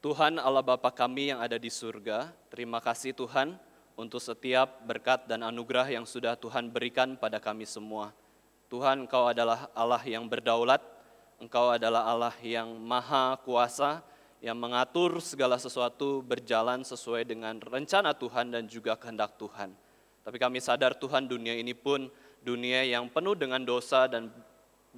Tuhan Allah Bapa kami yang ada di surga, terima kasih Tuhan untuk setiap berkat dan anugerah yang sudah Tuhan berikan pada kami semua. Tuhan, Engkau adalah Allah yang berdaulat, Engkau adalah Allah yang maha kuasa, yang mengatur segala sesuatu berjalan sesuai dengan rencana Tuhan dan juga kehendak Tuhan. Tapi kami sadar Tuhan, dunia ini pun dunia yang penuh dengan dosa dan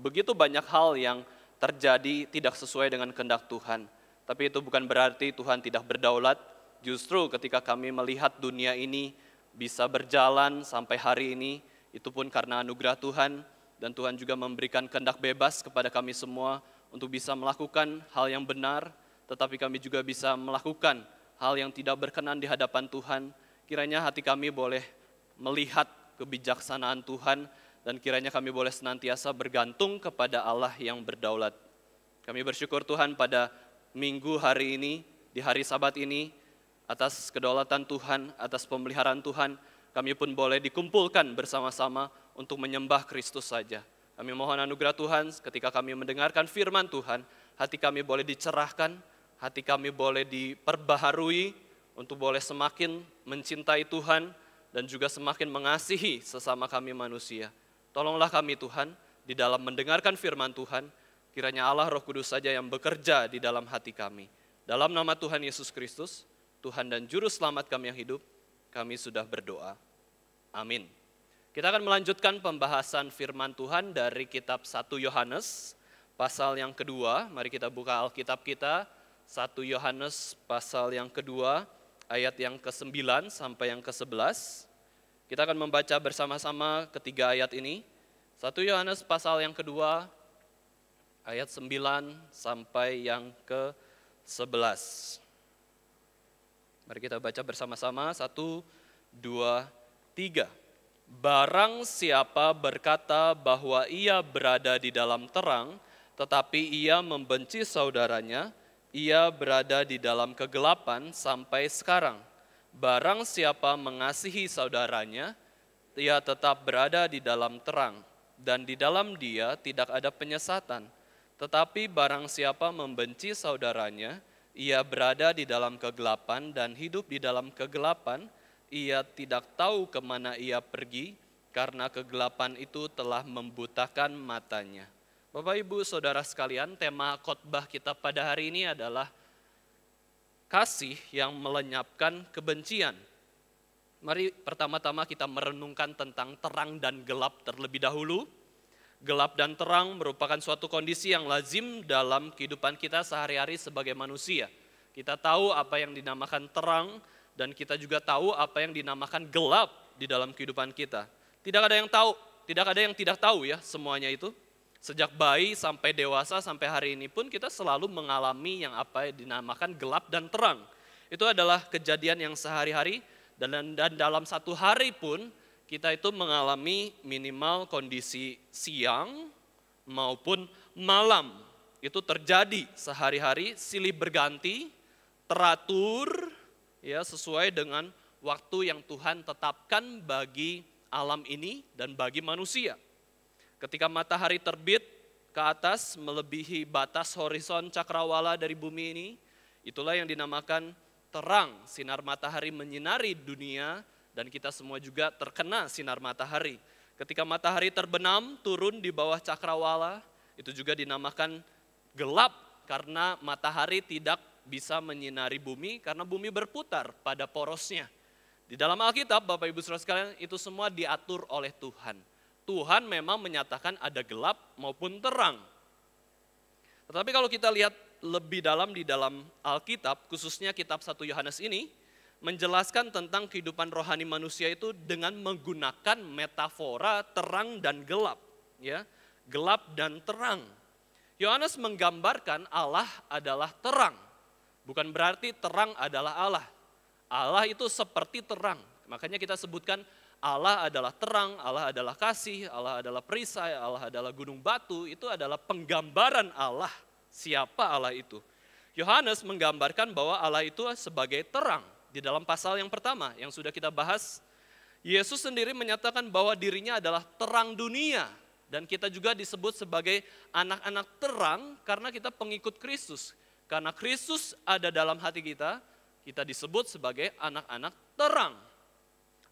begitu banyak hal yang terjadi tidak sesuai dengan kehendak Tuhan. Tapi itu bukan berarti Tuhan tidak berdaulat. Justru ketika kami melihat dunia ini bisa berjalan sampai hari ini, itu pun karena anugerah Tuhan. Dan Tuhan juga memberikan kehendak bebas kepada kami semua untuk bisa melakukan hal yang benar, tetapi kami juga bisa melakukan hal yang tidak berkenan di hadapan Tuhan. Kiranya hati kami boleh melihat kebijaksanaan Tuhan, dan kiranya kami boleh senantiasa bergantung kepada Allah yang berdaulat. Kami bersyukur Tuhan pada minggu hari ini, di hari Sabat ini, atas kedaulatan Tuhan, atas pemeliharaan Tuhan, kami pun boleh dikumpulkan bersama-sama untuk menyembah Kristus saja. Kami mohon anugerah Tuhan ketika kami mendengarkan firman Tuhan, hati kami boleh dicerahkan, hati kami boleh diperbaharui untuk boleh semakin mencintai Tuhan dan juga semakin mengasihi sesama kami manusia. Tolonglah kami Tuhan, di dalam mendengarkan firman Tuhan, kiranya Allah Roh Kudus saja yang bekerja di dalam hati kami. Dalam nama Tuhan Yesus Kristus, Tuhan dan Juru Selamat kami yang hidup, kami sudah berdoa. Amin. Kita akan melanjutkan pembahasan firman Tuhan dari kitab 1 Yohanes, pasal yang kedua. Mari kita buka Alkitab kita, 1 Yohanes pasal yang kedua, ayat yang ke-9 sampai yang ke-11. Kita akan membaca bersama-sama ketiga ayat ini. 1 Yohanes pasal yang kedua, ayat 9 sampai yang ke-11. Mari kita baca bersama-sama, 1, 2, 3. Barang siapa berkata bahwa ia berada di dalam terang, tetapi ia membenci saudaranya, ia berada di dalam kegelapan sampai sekarang. Barang siapa mengasihi saudaranya, ia tetap berada di dalam terang, dan di dalam dia tidak ada penyesatan. Tetapi barang siapa membenci saudaranya, ia berada di dalam kegelapan dan hidup di dalam kegelapan, ia tidak tahu kemana ia pergi, karena kegelapan itu telah membutakan matanya. Bapak, Ibu, Saudara sekalian, tema khotbah kita pada hari ini adalah kasih yang melenyapkan kebencian. Mari pertama-tama kita merenungkan tentang terang dan gelap terlebih dahulu. Gelap dan terang merupakan suatu kondisi yang lazim dalam kehidupan kita sehari-hari sebagai manusia. Kita tahu apa yang dinamakan terang dan kita juga tahu apa yang dinamakan gelap di dalam kehidupan kita. Tidak ada yang tahu, tidak ada yang tidak tahu ya semuanya itu. Sejak bayi sampai dewasa sampai hari ini pun kita selalu mengalami yang apa yang dinamakan gelap dan terang. Itu adalah kejadian yang sehari-hari dan dalam satu hari pun kita itu mengalami minimal kondisi siang maupun malam. Itu terjadi sehari-hari, silih berganti, teratur ya sesuai dengan waktu yang Tuhan tetapkan bagi alam ini dan bagi manusia. Ketika matahari terbit ke atas melebihi batas horizon cakrawala dari bumi ini, itulah yang dinamakan terang. Sinar matahari menyinari dunia dan kita semua juga terkena sinar matahari. Ketika matahari terbenam turun di bawah cakrawala, itu juga dinamakan gelap karena matahari tidak bisa menyinari bumi karena bumi berputar pada porosnya. Di dalam Alkitab, Bapak Ibu Saudara sekalian, itu semua diatur oleh Tuhan. Tuhan memang menyatakan ada gelap maupun terang. Tetapi kalau kita lihat lebih dalam di dalam Alkitab, khususnya kitab 1 Yohanes ini, menjelaskan tentang kehidupan rohani manusia itu dengan menggunakan metafora terang dan gelap. Ya, gelap dan terang. Yohanes menggambarkan Allah adalah terang. Bukan berarti terang adalah Allah. Allah itu seperti terang. Makanya kita sebutkan Allah adalah terang, Allah adalah kasih, Allah adalah perisai, Allah adalah gunung batu. Itu adalah penggambaran Allah. Siapa Allah itu? Yohanes menggambarkan bahwa Allah itu sebagai terang. Di dalam pasal yang pertama yang sudah kita bahas, Yesus sendiri menyatakan bahwa dirinya adalah terang dunia. Dan kita juga disebut sebagai anak-anak terang karena kita pengikut Kristus. Karena Kristus ada dalam hati kita, kita disebut sebagai anak-anak terang.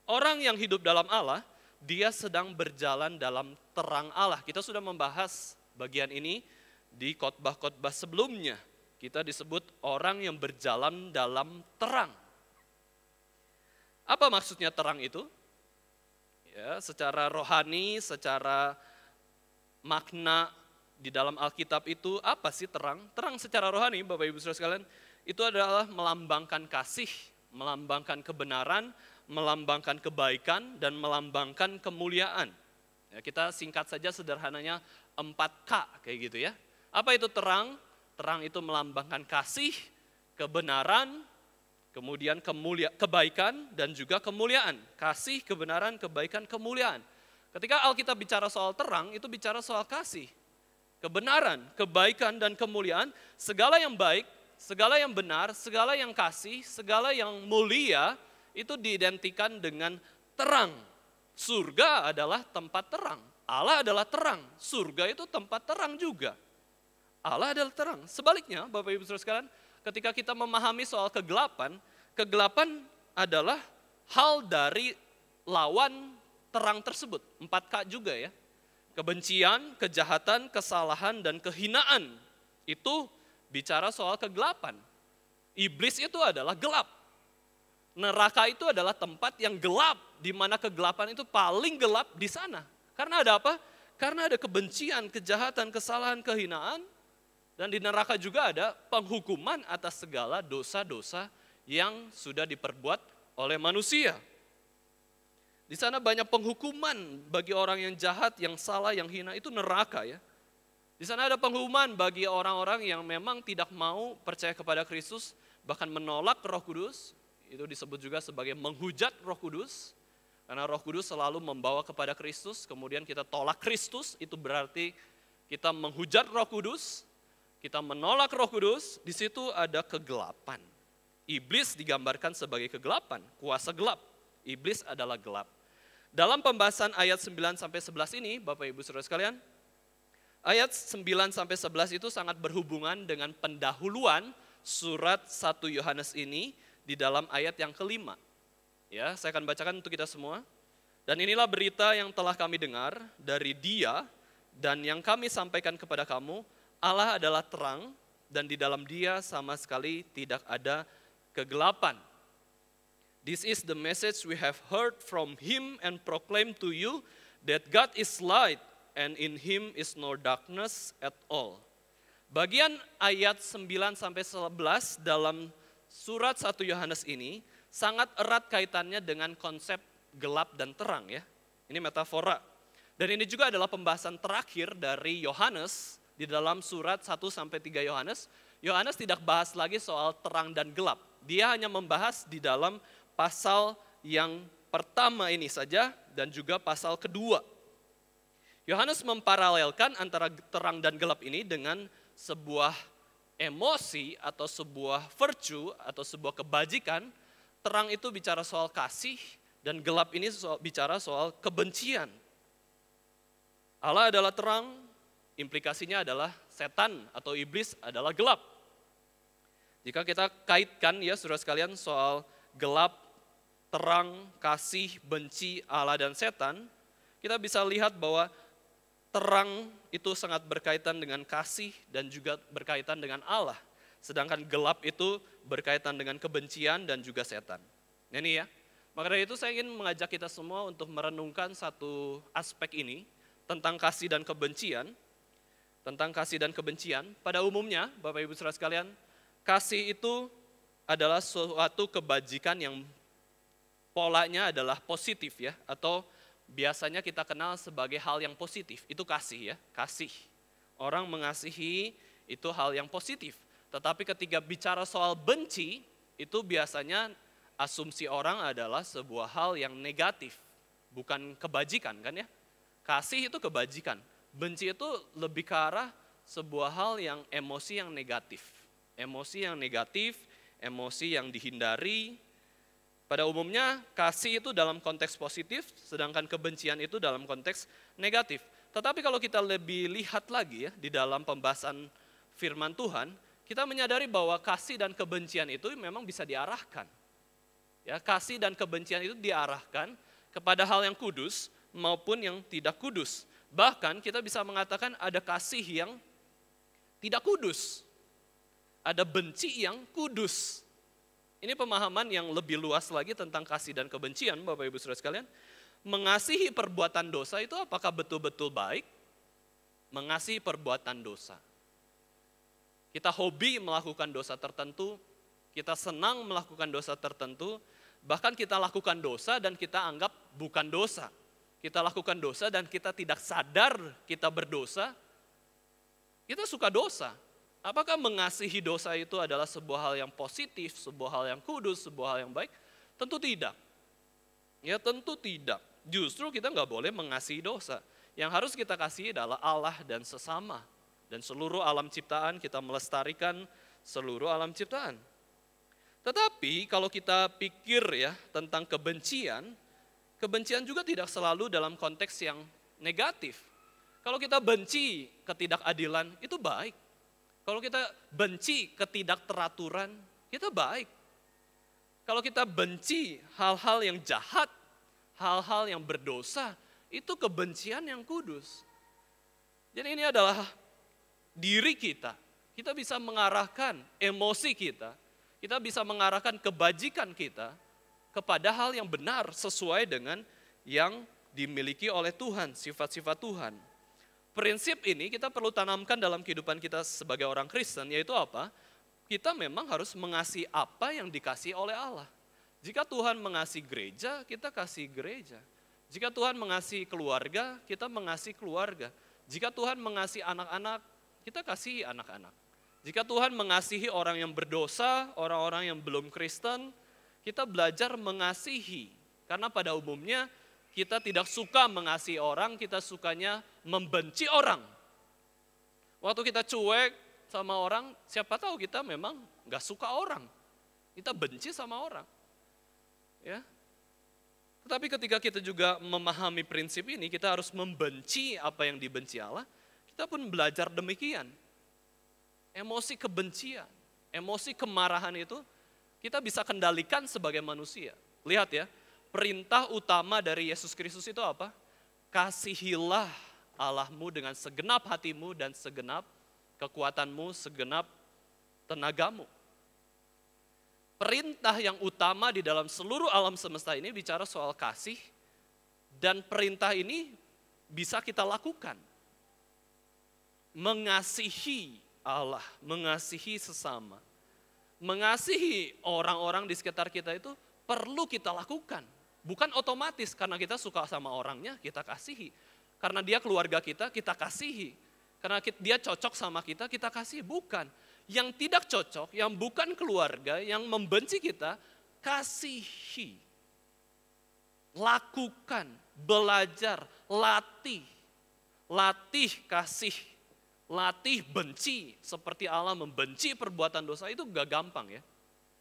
Orang yang hidup dalam Allah, dia sedang berjalan dalam terang Allah. Kita sudah membahas bagian ini di khotbah-khotbah sebelumnya. Kita disebut orang yang berjalan dalam terang. Apa maksudnya terang itu? Ya, secara rohani, secara makna di dalam Alkitab itu apa sih terang? Terang secara rohani, Bapak Ibu Saudara sekalian, itu adalah melambangkan kasih, melambangkan kebenaran, melambangkan kebaikan, dan melambangkan kemuliaan. Ya, kita singkat saja sederhananya 4K kayak gitu ya. Apa itu terang? Terang itu melambangkan kasih, kebenaran, kemudian kebaikan, dan juga kemuliaan. Kasih, kebenaran, kebaikan, kemuliaan. Ketika Alkitab bicara soal terang, itu bicara soal kasih, kebenaran, kebaikan, dan kemuliaan. Segala yang baik, segala yang benar, segala yang kasih, segala yang mulia, itu diidentikan dengan terang. Surga adalah tempat terang. Allah adalah terang. Surga itu tempat terang juga. Allah adalah terang. Sebaliknya, Bapak Ibu Saudara sekalian, ketika kita memahami soal kegelapan, kegelapan adalah hal dari lawan terang tersebut. 4K juga ya. Kebencian, kejahatan, kesalahan, dan kehinaan. Itu bicara soal kegelapan. Iblis itu adalah gelap. Neraka itu adalah tempat yang gelap, di mana kegelapan itu paling gelap di sana. Karena ada apa? Karena ada kebencian, kejahatan, kesalahan, kehinaan. Dan di neraka juga ada penghukuman atas segala dosa-dosa yang sudah diperbuat oleh manusia. Di sana banyak penghukuman bagi orang yang jahat, yang salah, yang hina, itu neraka ya. Di sana ada penghukuman bagi orang-orang yang memang tidak mau percaya kepada Kristus, bahkan menolak Roh Kudus. Itu disebut juga sebagai menghujat Roh Kudus. Karena Roh Kudus selalu membawa kepada Kristus, kemudian kita tolak Kristus, itu berarti kita menghujat Roh Kudus, kita menolak Roh Kudus, di situ ada kegelapan. Iblis digambarkan sebagai kegelapan, kuasa gelap. Iblis adalah gelap. Dalam pembahasan ayat 9-11 ini, Bapak Ibu Saudara sekalian, ayat 9-11 itu sangat berhubungan dengan pendahuluan surat 1 Yohanes ini di dalam ayat yang kelima. Ya, saya akan bacakan untuk kita semua. Dan inilah berita yang telah kami dengar dari Dia dan yang kami sampaikan kepada kamu, Allah adalah terang dan di dalam Dia sama sekali tidak ada kegelapan. This is the message we have heard from Him and proclaimed to you, that God is light and in Him is no darkness at all. Bagian ayat 9-11 dalam surat 1 Yohanes ini sangat erat kaitannya dengan konsep gelap dan terang ya. Ini metafora. Dan ini juga adalah pembahasan terakhir dari Yohanes di dalam surat 1-3 Yohanes. Yohanes tidak bahas lagi soal terang dan gelap. Dia hanya membahas di dalam pasal yang pertama ini saja dan juga pasal kedua. Yohanes memparalelkan antara terang dan gelap ini dengan sebuah emosi atau sebuah virtue atau sebuah kebajikan. Terang itu bicara soal kasih dan gelap ini bicara soal kebencian. Allah adalah terang, implikasinya adalah setan atau iblis adalah gelap. Jika kita kaitkan ya saudara sekalian soal gelap, terang, kasih, benci, Allah dan setan, kita bisa lihat bahwa terang itu sangat berkaitan dengan kasih dan juga berkaitan dengan Allah. Sedangkan gelap itu berkaitan dengan kebencian dan juga setan. Ini ya, maka dari itu saya ingin mengajak kita semua untuk merenungkan satu aspek ini tentang kasih dan kebencian. Tentang kasih dan kebencian, pada umumnya Bapak Ibu Saudara sekalian, kasih itu adalah suatu kebajikan yang polanya adalah positif ya, atau biasanya kita kenal sebagai hal yang positif, itu kasih ya, kasih. Orang mengasihi itu hal yang positif, tetapi ketika bicara soal benci, itu biasanya asumsi orang adalah sebuah hal yang negatif, bukan kebajikan kan ya. Kasih itu kebajikan, benci itu lebih ke arah sebuah hal yang emosi yang negatif. Emosi yang negatif, emosi yang dihindari. Pada umumnya kasih itu dalam konteks positif, sedangkan kebencian itu dalam konteks negatif. Tetapi kalau kita lebih lihat lagi ya di dalam pembahasan firman Tuhan, kita menyadari bahwa kasih dan kebencian itu memang bisa diarahkan. Ya, kasih dan kebencian itu diarahkan kepada hal yang kudus maupun yang tidak kudus. Bahkan kita bisa mengatakan ada kasih yang tidak kudus. Ada benci yang kudus. Ini pemahaman yang lebih luas lagi tentang kasih dan kebencian, Bapak Ibu Saudara sekalian. Mengasihi perbuatan dosa itu apakah betul-betul baik? Mengasihi perbuatan dosa. Kita hobi melakukan dosa tertentu, kita senang melakukan dosa tertentu, bahkan kita lakukan dosa dan kita anggap bukan dosa. Kita lakukan dosa dan kita tidak sadar kita berdosa, kita suka dosa. Apakah mengasihi dosa itu adalah sebuah hal yang positif, sebuah hal yang kudus, sebuah hal yang baik? Tentu tidak. Ya tentu tidak. Justru kita nggak boleh mengasihi dosa. Yang harus kita kasih adalah Allah dan sesama. Dan seluruh alam ciptaan, kita melestarikan seluruh alam ciptaan. Tetapi kalau kita pikir ya tentang kebencian, kebencian juga tidak selalu dalam konteks yang negatif. Kalau kita benci ketidakadilan, itu baik. Kalau kita benci ketidakteraturan, kita baik. Kalau kita benci hal-hal yang jahat, hal-hal yang berdosa, itu kebencian yang kudus. Jadi ini adalah diri kita. Kita bisa mengarahkan emosi kita bisa mengarahkan kebajikan kita kepada hal yang benar sesuai dengan yang dimiliki oleh Tuhan, sifat-sifat Tuhan. Prinsip ini kita perlu tanamkan dalam kehidupan kita sebagai orang Kristen, yaitu apa? Kita memang harus mengasihi apa yang dikasihi oleh Allah. Jika Tuhan mengasihi gereja, kita kasih gereja. Jika Tuhan mengasihi keluarga, kita mengasihi keluarga. Jika Tuhan mengasihi anak-anak, kita kasih anak-anak. Jika Tuhan mengasihi orang yang berdosa, orang-orang yang belum Kristen, kita belajar mengasihi. Karena pada umumnya kita tidak suka mengasihi orang, kita sukanya membenci orang. Waktu kita cuek sama orang, siapa tahu kita memang gak suka orang. Kita benci sama orang. Ya. Tetapi ketika kita juga memahami prinsip ini, kita harus membenci apa yang dibenci Allah, kita pun belajar demikian. Emosi kebencian, emosi kemarahan itu kita bisa kendalikan sebagai manusia. Lihat ya, perintah utama dari Yesus Kristus itu apa? Kasihilah Allahmu dengan segenap hatimu dan segenap kekuatanmu, segenap tenagamu. Perintah yang utama di dalam seluruh alam semesta ini bicara soal kasih, dan perintah ini bisa kita lakukan. Mengasihi Allah, mengasihi sesama, mengasihi orang-orang di sekitar kita itu perlu kita lakukan. Bukan otomatis karena kita suka sama orangnya, kita kasihi. Karena dia keluarga kita, kita kasihi. Karena dia cocok sama kita, kita kasihi. Bukan. Yang tidak cocok, yang bukan keluarga, yang membenci kita, kasihi. Lakukan, belajar, latih. Latih kasih. Latih benci, seperti Allah membenci perbuatan dosa, itu gak gampang ya.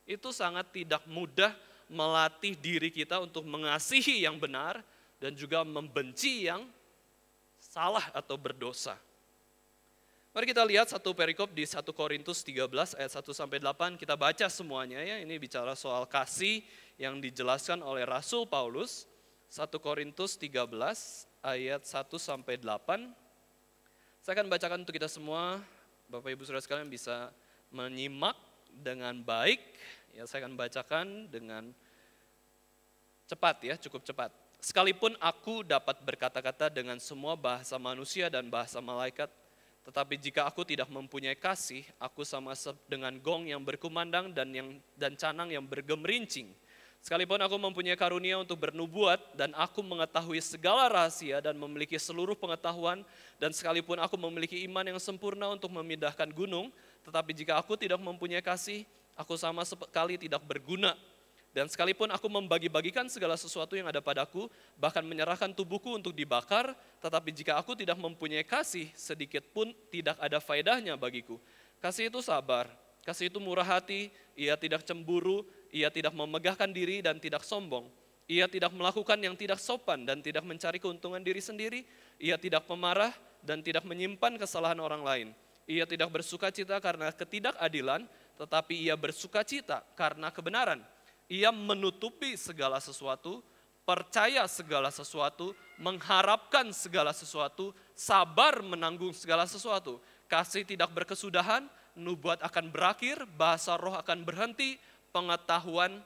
Itu sangat tidak mudah melatih diri kita untuk mengasihi yang benar dan juga membenci yang salah atau berdosa. Mari kita lihat satu perikop di 1 Korintus 13 ayat 1-8, kita baca semuanya ya. Ini bicara soal kasih yang dijelaskan oleh Rasul Paulus. 1 Korintus 13 ayat 1-8. Saya akan bacakan untuk kita semua, Bapak Ibu Saudara sekalian bisa menyimak dengan baik. Ya, saya akan bacakan dengan cepat ya, cukup cepat. Sekalipun aku dapat berkata-kata dengan semua bahasa manusia dan bahasa malaikat, tetapi jika aku tidak mempunyai kasih, aku sama dengan gong yang berkumandang dan canang yang bergemerincing. Sekalipun aku mempunyai karunia untuk bernubuat dan aku mengetahui segala rahasia dan memiliki seluruh pengetahuan, dan sekalipun aku memiliki iman yang sempurna untuk memindahkan gunung, tetapi jika aku tidak mempunyai kasih, aku sama sekali tidak berguna. Dan sekalipun aku membagi-bagikan segala sesuatu yang ada padaku, bahkan menyerahkan tubuhku untuk dibakar, tetapi jika aku tidak mempunyai kasih, sedikit pun tidak ada faedahnya bagiku. Kasih itu sabar, kasih itu murah hati, ia tidak cemburu, ia tidak memegahkan diri dan tidak sombong. Ia tidak melakukan yang tidak sopan dan tidak mencari keuntungan diri sendiri. Ia tidak pemarah dan tidak menyimpan kesalahan orang lain. Ia tidak bersukacita karena ketidakadilan, tetapi ia bersukacita karena kebenaran. Ia menutupi segala sesuatu, percaya segala sesuatu, mengharapkan segala sesuatu, sabar menanggung segala sesuatu. Kasih tidak berkesudahan, nubuat akan berakhir, bahasa roh akan berhenti, pengetahuan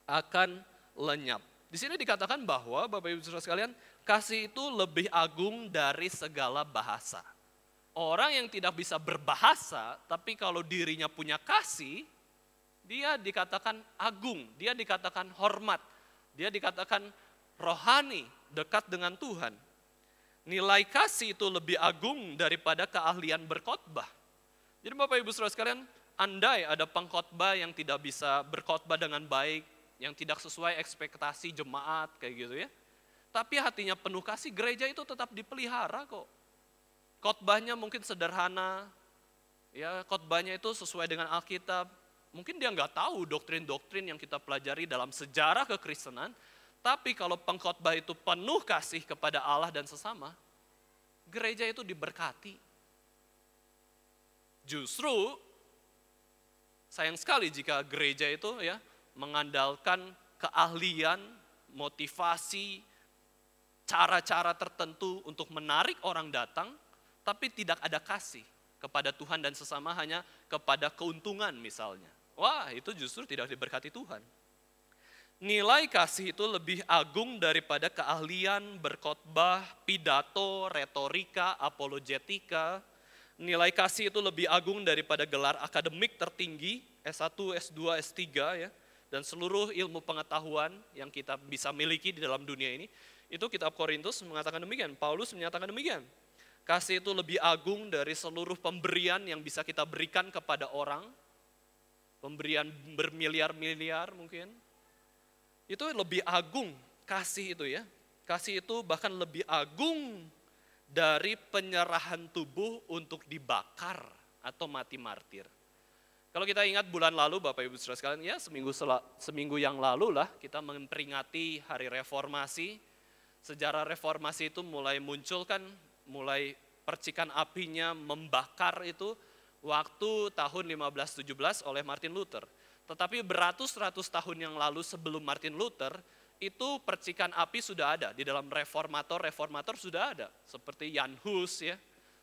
akan lenyap. Di sini dikatakan bahwa Bapak Ibu Saudara sekalian, kasih itu lebih agung dari segala bahasa. Orang yang tidak bisa berbahasa, tapi kalau dirinya punya kasih, dia dikatakan agung, dia dikatakan hormat, dia dikatakan rohani, dekat dengan Tuhan. Nilai kasih itu lebih agung daripada keahlian berkhotbah. Jadi Bapak Ibu Saudara sekalian, andai ada pengkhotbah yang tidak bisa berkhotbah dengan baik, yang tidak sesuai ekspektasi jemaat kayak gitu ya. Tapi hatinya penuh kasih, gereja itu tetap dipelihara kok. Khotbahnya mungkin sederhana, ya khotbahnya itu sesuai dengan Alkitab. Mungkin dia nggak tahu doktrin-doktrin yang kita pelajari dalam sejarah kekristenan, tapi kalau pengkhotbah itu penuh kasih kepada Allah dan sesama, gereja itu diberkati. Justru sayang sekali jika gereja itu ya mengandalkan keahlian, motivasi, cara-cara tertentu untuk menarik orang datang, tapi tidak ada kasih kepada Tuhan dan sesama, hanya kepada keuntungan misalnya. Wah, itu justru tidak diberkati Tuhan. Nilai kasih itu lebih agung daripada keahlian berkhotbah, pidato, retorika, apologetika. Nilai kasih itu lebih agung daripada gelar akademik tertinggi, S1, S2, S3 ya, dan seluruh ilmu pengetahuan yang kita bisa miliki di dalam dunia ini. Itu kitab Korintus mengatakan demikian, Paulus menyatakan demikian. Kasih itu lebih agung dari seluruh pemberian yang bisa kita berikan kepada orang. Pemberian bermiliar-miliar mungkin. Itu lebih agung kasih itu ya. Kasih itu bahkan lebih agung dari penyerahan tubuh untuk dibakar atau mati martir. Kalau kita ingat bulan lalu Bapak Ibu Saudara sekalian, ya seminggu yang lalu lah kita memperingati hari reformasi. Sejarah reformasi itu mulai muncul kan, mulai percikan apinya membakar itu waktu tahun 1517 oleh Martin Luther. Tetapi beratus-ratus tahun yang lalu sebelum Martin Luther, itu percikan api sudah ada. Di dalam reformator sudah ada. Seperti Jan Hus ya,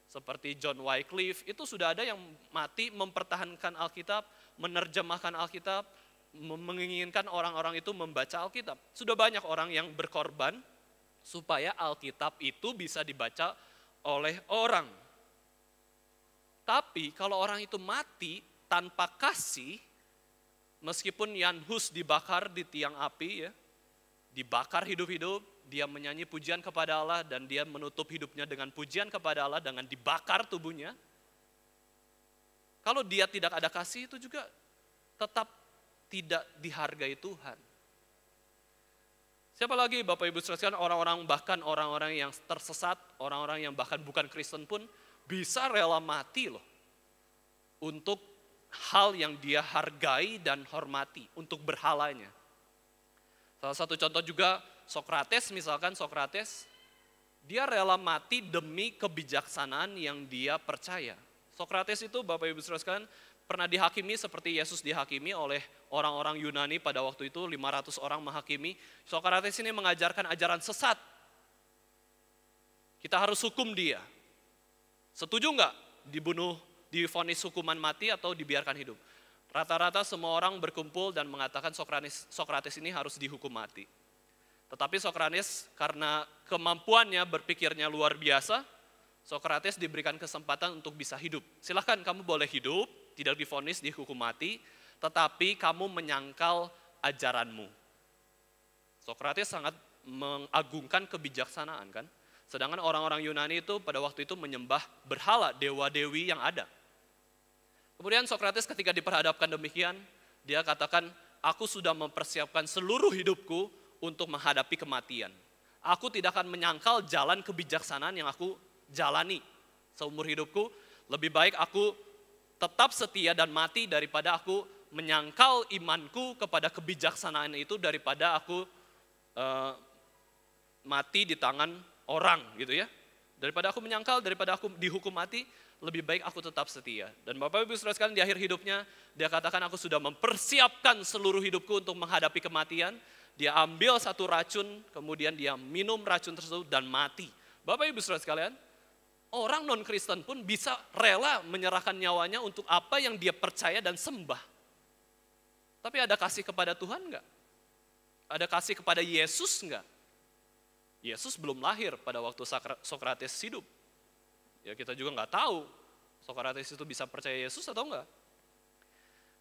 seperti John Wycliffe, itu sudah ada yang mati mempertahankan Alkitab, menerjemahkan Alkitab, menginginkan orang-orang itu membaca Alkitab. Sudah banyak orang yang berkorban supaya Alkitab itu bisa dibaca oleh orang. Tapi kalau orang itu mati tanpa kasih, meskipun Jan Hus dibakar di tiang api ya, dibakar hidup-hidup, dia menyanyi pujian kepada Allah dan dia menutup hidupnya dengan pujian kepada Allah dengan dibakar tubuhnya. Kalau dia tidak ada kasih itu juga tetap tidak dihargai Tuhan. Siapa lagi Bapak Ibu sekalian, orang-orang yang tersesat, orang-orang yang bahkan bukan Kristen pun bisa rela mati loh. Untuk hal yang dia hargai dan hormati, untuk berhalanya. Salah satu contoh juga Sokrates, misalkan Sokrates, dia rela mati demi kebijaksanaan yang dia percaya. Sokrates itu Bapak Ibu sekalian pernah dihakimi seperti Yesus dihakimi oleh orang-orang Yunani pada waktu itu, 500 orang menghakimi. Sokrates ini mengajarkan ajaran sesat. Kita harus hukum dia. Setuju nggak dibunuh, divonis hukuman mati atau dibiarkan hidup? Rata-rata semua orang berkumpul dan mengatakan Sokrates ini harus dihukum mati. Tetapi Sokrates karena kemampuannya berpikirnya luar biasa, Sokrates diberikan kesempatan untuk bisa hidup. Silahkan kamu boleh hidup, tidak divonis dihukum mati, tetapi kamu menyangkal ajaranmu. Sokrates sangat mengagungkan kebijaksanaan kan. Sedangkan orang-orang Yunani itu pada waktu itu menyembah berhala, dewa-dewi yang ada. Kemudian Sokrates ketika diperhadapkan demikian, dia katakan, aku sudah mempersiapkan seluruh hidupku untuk menghadapi kematian. Aku tidak akan menyangkal jalan kebijaksanaan yang aku jalani seumur hidupku. Lebih baik aku tetap setia dan mati daripada aku menyangkal imanku kepada kebijaksanaan itu, daripada aku mati di tangan orang gitu ya. Daripada aku menyangkal, daripada aku dihukum mati, lebih baik aku tetap setia. Dan Bapak Ibu Saudara sekalian di akhir hidupnya, dia katakan aku sudah mempersiapkan seluruh hidupku untuk menghadapi kematian. Dia ambil satu racun, kemudian dia minum racun tersebut dan mati. Bapak Ibu Saudara sekalian, orang non-Kristen pun bisa rela menyerahkan nyawanya untuk apa yang dia percaya dan sembah. Tapi ada kasih kepada Tuhan enggak? Ada kasih kepada Yesus enggak? Yesus belum lahir pada waktu Sokrates hidup. Ya kita juga nggak tahu Sokrates itu bisa percaya Yesus atau enggak.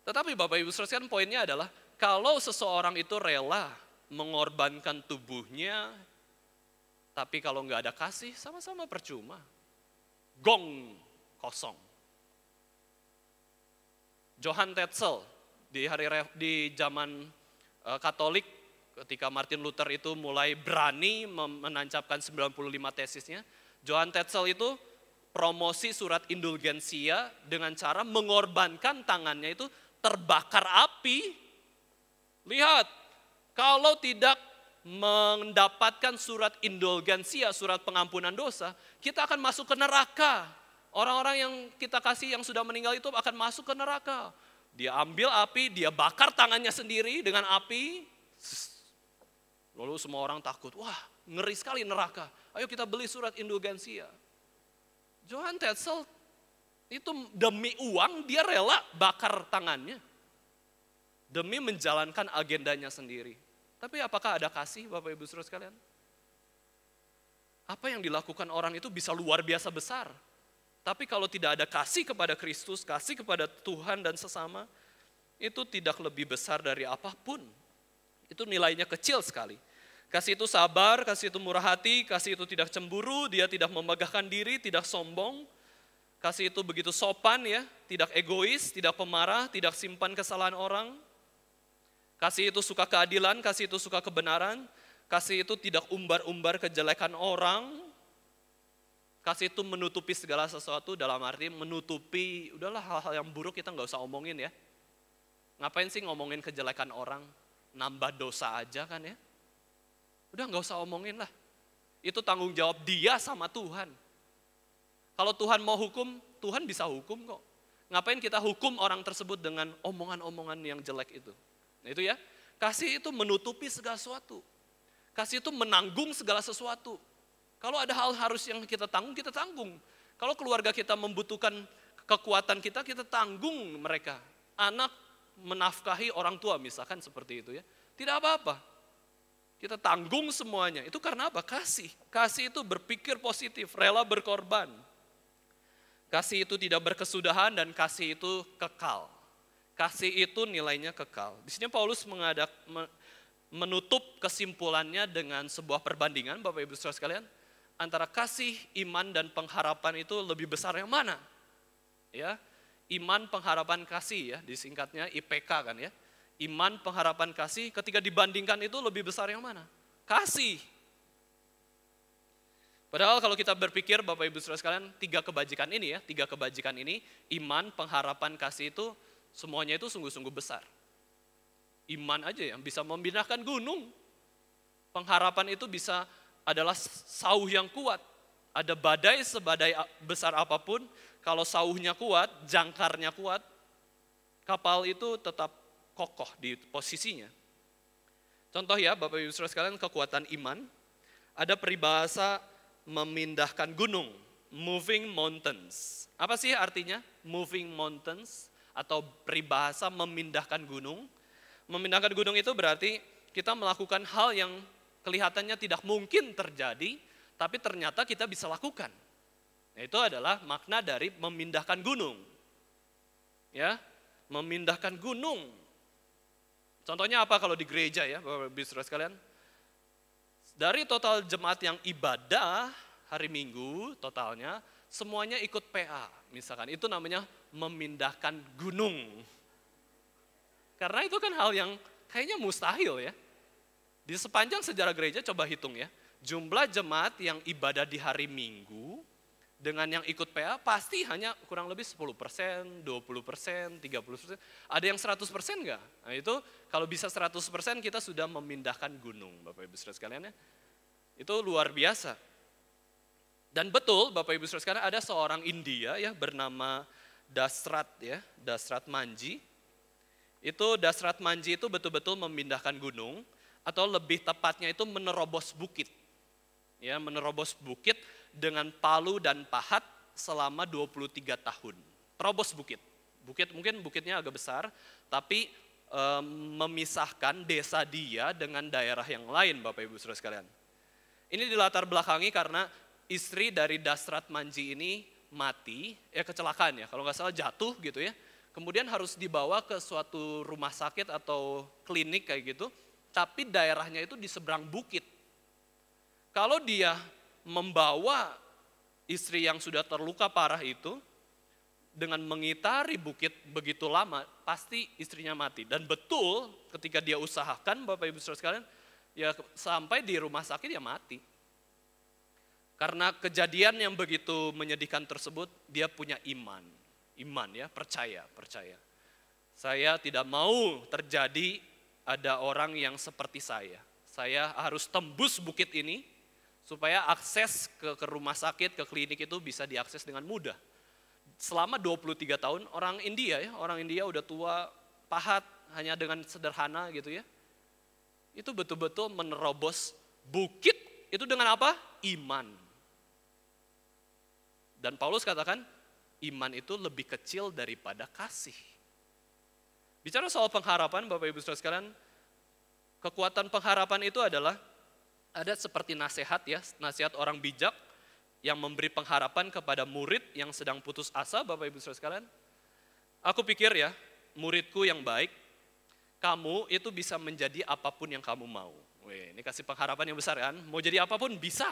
Tetapi Bapak Ibu Saudara sekalian, poinnya adalah kalau seseorang itu rela mengorbankan tubuhnya, tapi kalau nggak ada kasih sama-sama percuma. Gong kosong. Johann Tetzel di zaman Katolik, ketika Martin Luther itu mulai berani menancapkan 95 tesisnya, Johann Tetzel itu promosi surat indulgensia dengan cara mengorbankan tangannya itu terbakar api. Lihat, kalau tidak mendapatkan surat indulgensia, surat pengampunan dosa, kita akan masuk ke neraka. Orang-orang yang kita kasih yang sudah meninggal itu akan masuk ke neraka. Dia ambil api, dia bakar tangannya sendiri dengan api. Lalu semua orang takut, wah ngeri sekali neraka. Ayo kita beli surat indulgensia. Johann Tetzel itu demi uang dia rela bakar tangannya. Demi menjalankan agendanya sendiri. Tapi apakah ada kasih Bapak Ibu Saudara sekalian? Apa yang dilakukan orang itu bisa luar biasa besar. Tapi kalau tidak ada kasih kepada Kristus, kasih kepada Tuhan dan sesama, itu tidak lebih besar dari apapun. Itu nilainya kecil sekali. Kasih itu sabar, kasih itu murah hati, kasih itu tidak cemburu, dia tidak memegahkan diri, tidak sombong. Kasih itu begitu sopan ya, tidak egois, tidak pemarah, tidak simpan kesalahan orang. Kasih itu suka keadilan, kasih itu suka kebenaran. Kasih itu tidak umbar-umbar kejelekan orang. Kasih itu menutupi segala sesuatu, dalam arti menutupi, udahlah hal-hal yang buruk kita nggak usah omongin ya. Ngapain sih ngomongin kejelekan orang? Nambah dosa aja kan ya. Udah nggak usah omongin lah. Itu tanggung jawab dia sama Tuhan. Kalau Tuhan mau hukum, Tuhan bisa hukum kok. Ngapain kita hukum orang tersebut dengan omongan-omongan yang jelek itu? Nah itu ya, kasih itu menutupi segala sesuatu. Kasih itu menanggung segala sesuatu. Kalau ada hal harus yang kita tanggung, kita tanggung. Kalau keluarga kita membutuhkan kekuatan kita, kita tanggung mereka. Anak menafkahi orang tua misalkan seperti itu ya. Tidak apa-apa. Kita tanggung semuanya. Itu karena apa? Kasih. Kasih itu berpikir positif, rela berkorban. Kasih itu tidak berkesudahan dan kasih itu kekal. Kasih itu nilainya kekal. Di sini Paulus menutup kesimpulannya dengan sebuah perbandingan, Bapak Ibu Saudara sekalian, antara kasih, iman dan pengharapan itu lebih besar yang mana? Ya, iman, pengharapan, kasih ya, disingkatnya IPK kan ya. Iman, pengharapan, kasih, ketika dibandingkan itu lebih besar yang mana? Kasih. Padahal kalau kita berpikir Bapak Ibu Saudara sekalian, tiga kebajikan ini, iman, pengharapan, kasih itu semuanya itu sungguh-sungguh besar. Iman aja yang bisa membinakan gunung. Pengharapan itu bisa adalah sauh yang kuat. Ada badai sebadai besar apapun, kalau sauhnya kuat, jangkarnya kuat, kapal itu tetap kokoh di posisinya. Contoh ya Bapak Ibu Saudara sekalian, kekuatan iman, ada peribahasa memindahkan gunung, moving mountains. Apa sih artinya moving mountains atau peribahasa memindahkan gunung? Memindahkan gunung itu berarti kita melakukan hal yang kelihatannya tidak mungkin terjadi, tapi ternyata kita bisa lakukan. Nah, itu adalah makna dari memindahkan gunung. Ya, memindahkan gunung. Contohnya apa kalau di gereja ya, Bapak Ibu Saudara sekalian? Dari total jemaat yang ibadah hari Minggu totalnya, semuanya ikut PA. Misalkan itu namanya memindahkan gunung. Karena itu kan hal yang kayaknya mustahil ya. Di sepanjang sejarah gereja coba hitung ya. Jumlah jemaat yang ibadah di hari Minggu dengan yang ikut PA pasti hanya kurang lebih 10%, 20%, 30%. Ada yang 100% enggak? Nah itu kalau bisa 100% kita sudah memindahkan gunung Bapak Ibu Saudara sekalian ya. Itu luar biasa. Dan betul Bapak Ibu Saudara sekalian, ada seorang India ya bernama Dasrat Manji. Dasrat Manji itu betul-betul memindahkan gunung, atau lebih tepatnya itu menerobos bukit. Ya, menerobos bukit dengan palu dan pahat selama 23 tahun. Terobos bukit. Mungkin bukitnya agak besar, tapi memisahkan desa dia dengan daerah yang lain Bapak Ibu Saudara sekalian. Ini dilatar belakangi karena istri dari Dasrat Manji ini mati, kecelakaan ya, kalau nggak salah jatuh gitu ya. Kemudian harus dibawa ke suatu rumah sakit atau klinik kayak gitu, tapi daerahnya itu di seberang bukit. Kalau dia membawa istri yang sudah terluka parah itu, dengan mengitari bukit begitu lama, pasti istrinya mati. Dan betul ketika dia usahakan Bapak Ibu Saudara sekalian, ya sampai di rumah sakit ya mati. Karena kejadian yang begitu menyedihkan tersebut, dia punya iman ya, percaya. Saya tidak mau terjadi ada orang yang seperti saya. Saya harus tembus bukit ini supaya akses ke rumah sakit, ke klinik itu bisa diakses dengan mudah. Selama 23 tahun orang India udah tua, pahat, hanya dengan sederhana gitu ya. Itu betul-betul menerobos bukit itu dengan apa? Iman. Dan Paulus katakan, iman itu lebih kecil daripada kasih. Bicara soal pengharapan Bapak Ibu Saudara sekalian, kekuatan pengharapan itu adalah ada seperti nasihat ya, nasihat orang bijak yang memberi pengharapan kepada murid yang sedang putus asa Bapak Ibu Saudara sekalian. Aku pikir ya, muridku yang baik, kamu itu bisa menjadi apapun yang kamu mau. Wih, ini kasih pengharapan yang besar kan, mau jadi apapun bisa.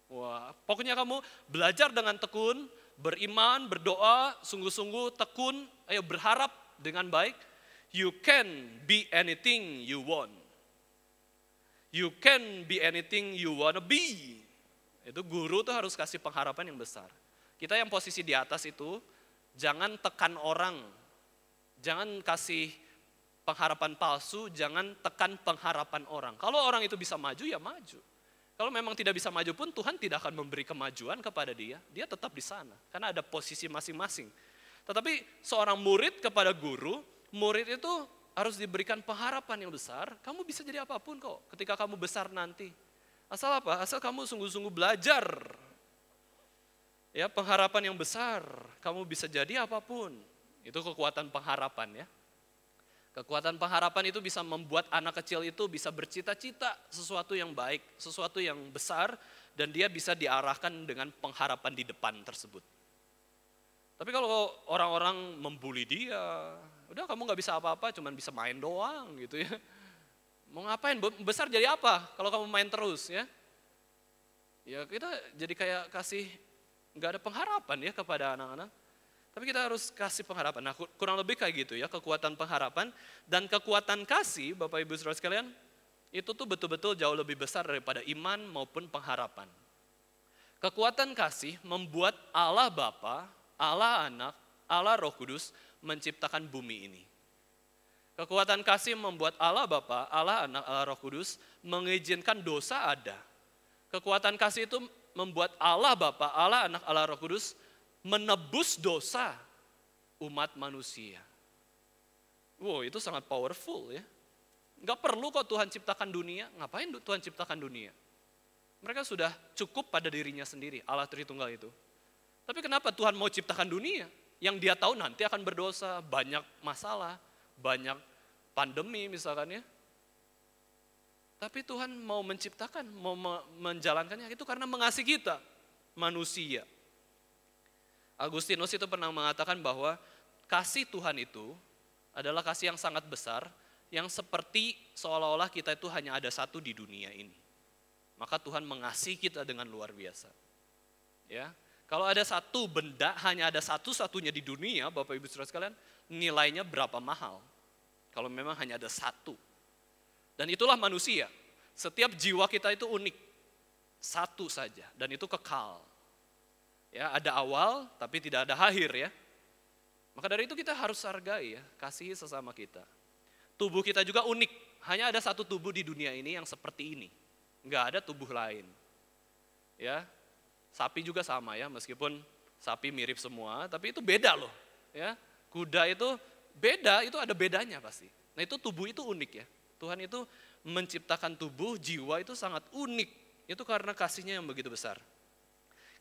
Wah, pokoknya kamu belajar dengan tekun, beriman, berdoa, sungguh-sungguh tekun, ayo berharap dengan baik. You can be anything you want. You can be anything you wanna be. Itu guru tuh harus kasih pengharapan yang besar. Kita yang posisi di atas itu, jangan tekan orang. Jangan kasih pengharapan palsu, jangan tekan pengharapan orang. Kalau orang itu bisa maju, ya maju. Kalau memang tidak bisa maju pun, Tuhan tidak akan memberi kemajuan kepada dia. Dia tetap di sana, karena ada posisi masing-masing. Tetapi seorang murid kepada guru, murid itu harus diberikan pengharapan yang besar. Kamu bisa jadi apapun kok ketika kamu besar nanti. Asal apa? Asal kamu sungguh-sungguh belajar. Ya, pengharapan yang besar, kamu bisa jadi apapun. Itu kekuatan pengharapan ya. Kekuatan pengharapan itu bisa membuat anak kecil itu bisa bercita-cita sesuatu yang baik, sesuatu yang besar, dan dia bisa diarahkan dengan pengharapan di depan tersebut. Tapi kalau orang-orang membuli dia, udah kamu gak bisa apa-apa, cuman bisa main doang gitu ya. Mau ngapain? Besar jadi apa kalau kamu main terus ya? Ya kita jadi kayak kasih, gak ada pengharapan ya kepada anak-anak. Tapi kita harus kasih pengharapan. Nah kurang lebih kayak gitu ya, kekuatan pengharapan. Dan kekuatan kasih Bapak Ibu Saudara sekalian, itu tuh betul-betul jauh lebih besar daripada iman maupun pengharapan. Kekuatan kasih membuat Allah Bapa, Allah Anak, Allah Roh Kudus menciptakan bumi ini. Kekuatan kasih membuat Allah Bapa, Allah Anak, Allah Roh Kudus mengizinkan dosa ada. Kekuatan kasih itu membuat Allah Bapa, Allah Anak, Allah Roh Kudus menebus dosa umat manusia. Wow, itu sangat powerful ya. Gak perlu kok Tuhan ciptakan dunia, ngapain Tuhan ciptakan dunia? Mereka sudah cukup pada dirinya sendiri, Allah Tritunggal itu. Tapi kenapa Tuhan mau ciptakan dunia? Yang dia tahu nanti akan berdosa, banyak masalah, banyak pandemi misalkan ya. Tapi Tuhan mau menciptakan, mau menjalankannya itu karena mengasihi kita, manusia. Agustinus itu pernah mengatakan bahwa kasih Tuhan itu adalah kasih yang sangat besar, yang seperti seolah-olah kita itu hanya ada satu di dunia ini. Maka Tuhan mengasihi kita dengan luar biasa. Ya, kalau ada satu benda, hanya ada satu-satunya di dunia, Bapak Ibu Saudara sekalian, nilainya berapa mahal? Kalau memang hanya ada satu. Dan itulah manusia. Setiap jiwa kita itu unik. Satu saja, dan itu kekal. Ya, ada awal tapi tidak ada akhir ya. Maka dari itu kita harus hargai ya, kasihi sesama kita. Tubuh kita juga unik. Hanya ada satu tubuh di dunia ini yang seperti ini. Enggak ada tubuh lain. Ya. Sapi juga sama ya, meskipun sapi mirip semua, tapi itu beda loh. Ya, kuda itu beda, itu ada bedanya pasti. Nah itu tubuh itu unik ya. Tuhan itu menciptakan tubuh, jiwa itu sangat unik. Itu karena kasihnya yang begitu besar.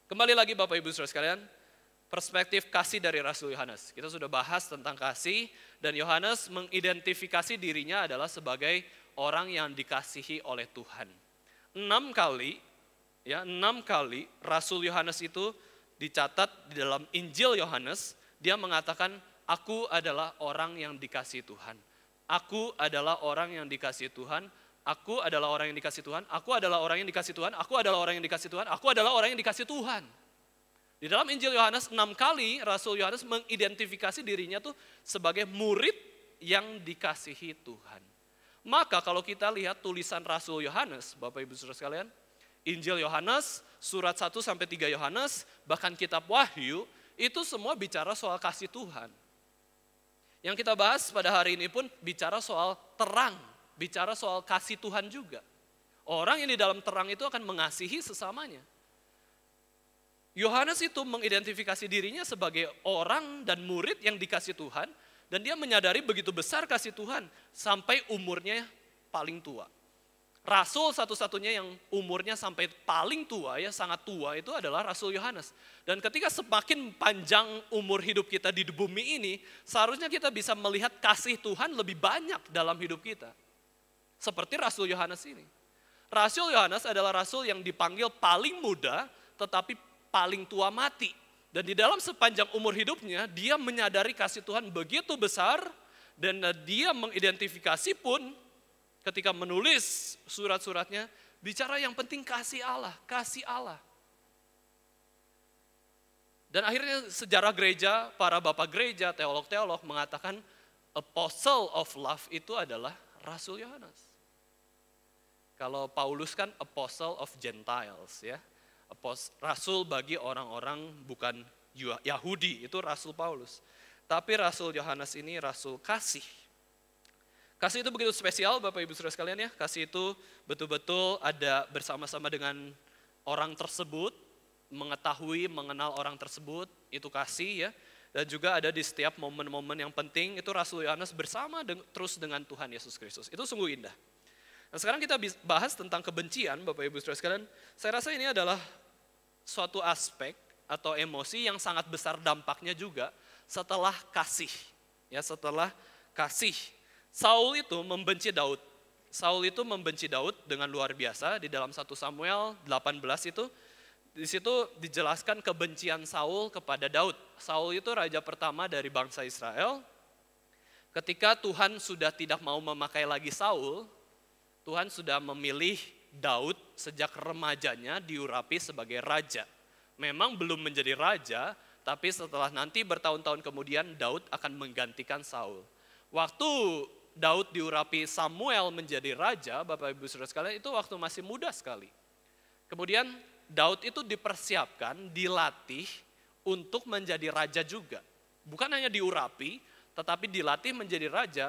Kembali lagi Bapak Ibu Saudara sekalian, perspektif kasih dari Rasul Yohanes. Kita sudah bahas tentang kasih dan Yohanes mengidentifikasi dirinya adalah sebagai orang yang dikasihi oleh Tuhan. 6 kali Rasul Yohanes itu dicatat di dalam Injil Yohanes, dia mengatakan, aku adalah orang yang dikasihi Tuhan. Aku adalah orang yang dikasihi Tuhan. Aku adalah orang yang dikasihi Tuhan. Aku adalah orang yang dikasihi Tuhan. Aku adalah orang yang dikasihi Tuhan. Aku adalah orang yang dikasihi Tuhan. Di dalam Injil Yohanes 6 kali Rasul Yohanes mengidentifikasi dirinya tuh sebagai murid yang dikasihi Tuhan. Maka kalau kita lihat tulisan Rasul Yohanes, Bapak Ibu Saudara sekalian, Injil Yohanes, surat 1 sampai 3 Yohanes, bahkan kitab Wahyu, itu semua bicara soal kasih Tuhan. Yang kita bahas pada hari ini pun bicara soal terang, bicara soal kasih Tuhan juga. Orang yang di dalam terang itu akan mengasihi sesamanya. Yohanes itu mengidentifikasi dirinya sebagai orang dan murid yang dikasih Tuhan, dan dia menyadari begitu besar kasih Tuhan sampai umurnya paling tua. Rasul satu-satunya yang umurnya sampai paling tua, ya sangat tua, itu adalah Rasul Yohanes. Dan ketika semakin panjang umur hidup kita di bumi ini, seharusnya kita bisa melihat kasih Tuhan lebih banyak dalam hidup kita. Seperti Rasul Yohanes ini. Rasul Yohanes adalah rasul yang dipanggil paling muda, tetapi paling tua mati. Dan di dalam sepanjang umur hidupnya, dia menyadari kasih Tuhan begitu besar, dan dia mengidentifikasi pun ketika menulis surat-suratnya, bicara yang penting kasih Allah, kasih Allah. Dan akhirnya sejarah gereja, para bapak gereja, teolog-teolog mengatakan apostle of love itu adalah Rasul Yohanes. Kalau Paulus kan apostle of Gentiles ya. Rasul bagi orang-orang bukan Yahudi, itu Rasul Paulus. Tapi Rasul Yohanes ini Rasul kasih. Kasih itu begitu spesial Bapak Ibu Saudara sekalian ya. Kasih itu betul-betul ada bersama-sama dengan orang tersebut, mengetahui, mengenal orang tersebut, itu kasih ya. Dan juga ada di setiap momen-momen yang penting, itu Rasul Yohanes bersama terus dengan Tuhan Yesus Kristus. Itu sungguh indah. Nah sekarang kita bahas tentang kebencian Bapak Ibu Saudara sekalian. Saya rasa ini adalah suatu aspek atau emosi yang sangat besar dampaknya juga setelah kasih. Ya, setelah kasih. Saul itu membenci Daud. Saul itu membenci Daud dengan luar biasa. Di dalam 1 Samuel 18 itu, di situ dijelaskan kebencian Saul kepada Daud. Saul itu raja pertama dari bangsa Israel. Ketika Tuhan sudah tidak mau memakai lagi Saul, Tuhan sudah memilih Daud sejak remajanya diurapi sebagai raja. Memang belum menjadi raja, tapi setelah nanti bertahun-tahun kemudian Daud akan menggantikan Saul. Waktu Daud diurapi Samuel menjadi raja, Bapak Ibu Saudara sekalian, itu waktu masih muda sekali. Kemudian Daud itu dipersiapkan, dilatih untuk menjadi raja juga. Bukan hanya diurapi, tetapi dilatih menjadi raja.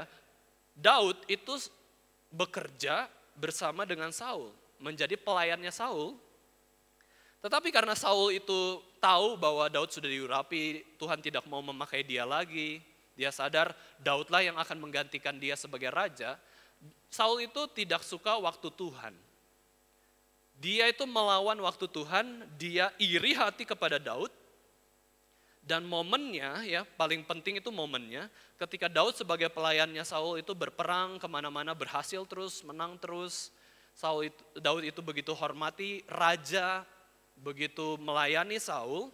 Daud itu bekerja bersama dengan Saul, menjadi pelayannya Saul. Tetapi karena Saul itu tahu bahwa Daud sudah diurapi, Tuhan tidak mau memakai dia lagi, dia sadar Daudlah yang akan menggantikan dia sebagai raja. Saul itu tidak suka waktu Tuhan. Dia itu melawan waktu Tuhan, dia iri hati kepada Daud. Dan momennya, ya paling penting itu momennya, ketika Daud sebagai pelayannya Saul itu berperang kemana-mana, berhasil terus, menang terus. Daud itu begitu hormati raja, begitu melayani Saul.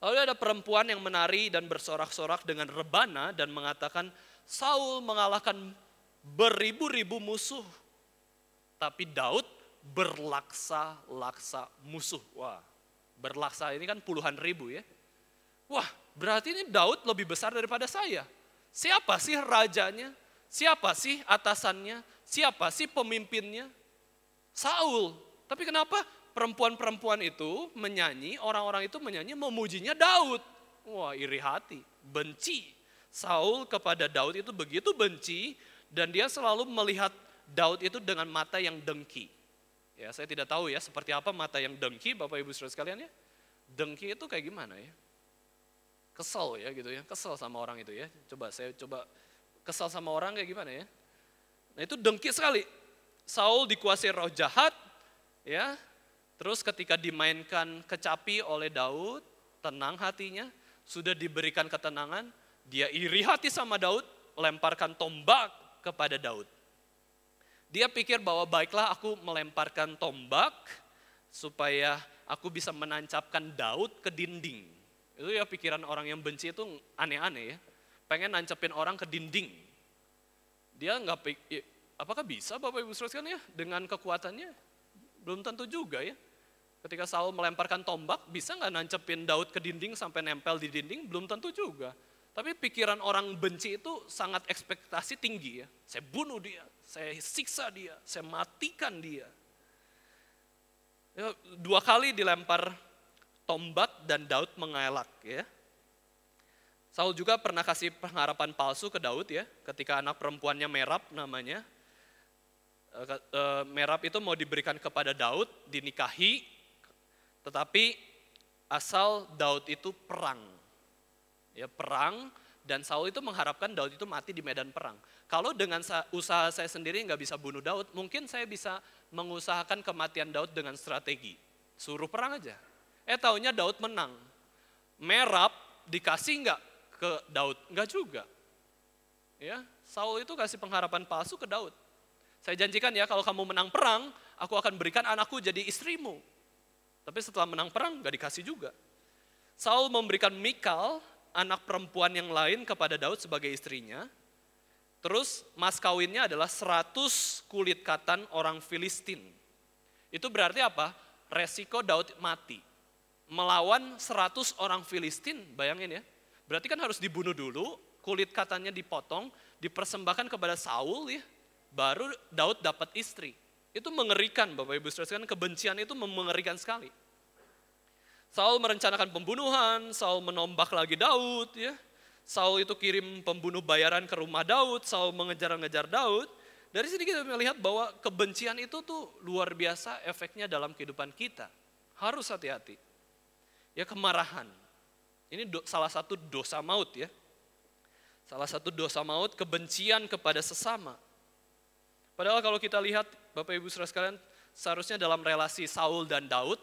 Lalu ada perempuan yang menari dan bersorak-sorak dengan rebana dan mengatakan, Saul mengalahkan beribu-ribu musuh, tapi Daud berlaksa-laksa musuh. Wah, berlaksa ini kan puluhan ribu ya. Wah, berarti ini Daud lebih besar daripada saya. Siapa sih rajanya? Siapa sih atasannya? Siapa sih pemimpinnya? Saul. Tapi kenapa perempuan-perempuan itu menyanyi, orang-orang itu menyanyi memujinya Daud? Wah, iri hati, benci. Saul kepada Daud itu begitu benci dan dia selalu melihat Daud itu dengan mata yang dengki. Ya, saya tidak tahu ya seperti apa mata yang dengki, Bapak Ibu Saudara sekalian ya. Dengki itu kayak gimana ya? Kesel ya gitu ya, kesel sama orang itu ya. Saya coba kesel sama orang kayak gimana ya? Nah itu dengki sekali. Saul dikuasai roh jahat, ya. Terus ketika dimainkan kecapi oleh Daud, tenang hatinya, sudah diberikan ketenangan, dia iri hati sama Daud, lemparkan tombak kepada Daud. Dia pikir bahwa baiklah aku melemparkan tombak supaya aku bisa menancapkan Daud ke dinding. Itu ya pikiran orang yang benci itu aneh-aneh ya. Pengen nancepin orang ke dinding. Dia nggak pikir, apakah bisa Bapak Ibu Saudara sekalian ya dengan kekuatannya? Belum tentu juga ya. Ketika Saul melemparkan tombak, bisa nggak nancepin Daud ke dinding sampai nempel di dinding? Belum tentu juga. Tapi pikiran orang benci itu sangat ekspektasi tinggi ya. Saya bunuh dia, saya siksa dia, saya matikan dia. Ya, 2 kali dilempar tombak dan Daud mengelak ya. Saul juga pernah kasih pengharapan palsu ke Daud ya, ketika anak perempuannya Merab namanya. Merab itu mau diberikan kepada Daud, dinikahi, tetapi asal Daud itu perang. Ya perang, dan Saul itu mengharapkan Daud itu mati di medan perang. Kalau dengan usaha saya sendiri nggak bisa bunuh Daud, mungkin saya bisa mengusahakan kematian Daud dengan strategi. Suruh perang aja. Taunya Daud menang. Merab dikasih nggak ke Daud? Nggak juga. Ya, Saul itu kasih pengharapan palsu ke Daud. Saya janjikan ya kalau kamu menang perang, aku akan berikan anakku jadi istrimu. Tapi setelah menang perang nggak dikasih juga. Saul memberikan Mikal, anak perempuan yang lain kepada Daud sebagai istrinya. Terus mas kawinnya adalah 100 kulit katan orang Filistin. Itu berarti apa? Resiko Daud mati. Melawan 100 orang Filistin, bayangin ya. Berarti kan harus dibunuh dulu, kulit katannya dipotong, dipersembahkan kepada Saul ya. Baru Daud dapat istri. Itu mengerikan Bapak Ibu Saudara sekalian, kebencian itu mengerikan sekali. Saul merencanakan pembunuhan, Saul menombak lagi Daud ya. Saul itu kirim pembunuh bayaran ke rumah Daud, Saul mengejar-ngejar Daud. Dari sini kita melihat bahwa kebencian itu tuh luar biasa efeknya dalam kehidupan kita. Harus hati-hati. Ya kemarahan. Ini salah satu dosa maut ya. Salah satu dosa maut kebencian kepada sesama. Padahal kalau kita lihat Bapak Ibu Saudara sekalian, seharusnya dalam relasi Saul dan Daud,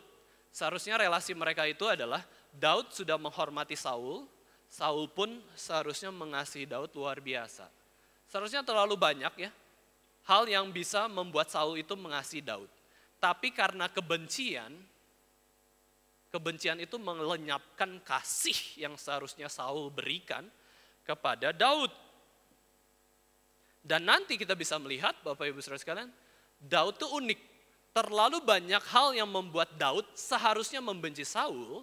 seharusnya relasi mereka itu adalah Daud sudah menghormati Saul, Saul pun seharusnya mengasihi Daud luar biasa. Seharusnya terlalu banyak ya, hal yang bisa membuat Saul itu mengasihi Daud. Tapi karena kebencian itu melenyapkan kasih yang seharusnya Saul berikan kepada Daud. Dan nanti kita bisa melihat Bapak Ibu Saudara sekalian, Daud itu unik. Terlalu banyak hal yang membuat Daud seharusnya membenci Saul,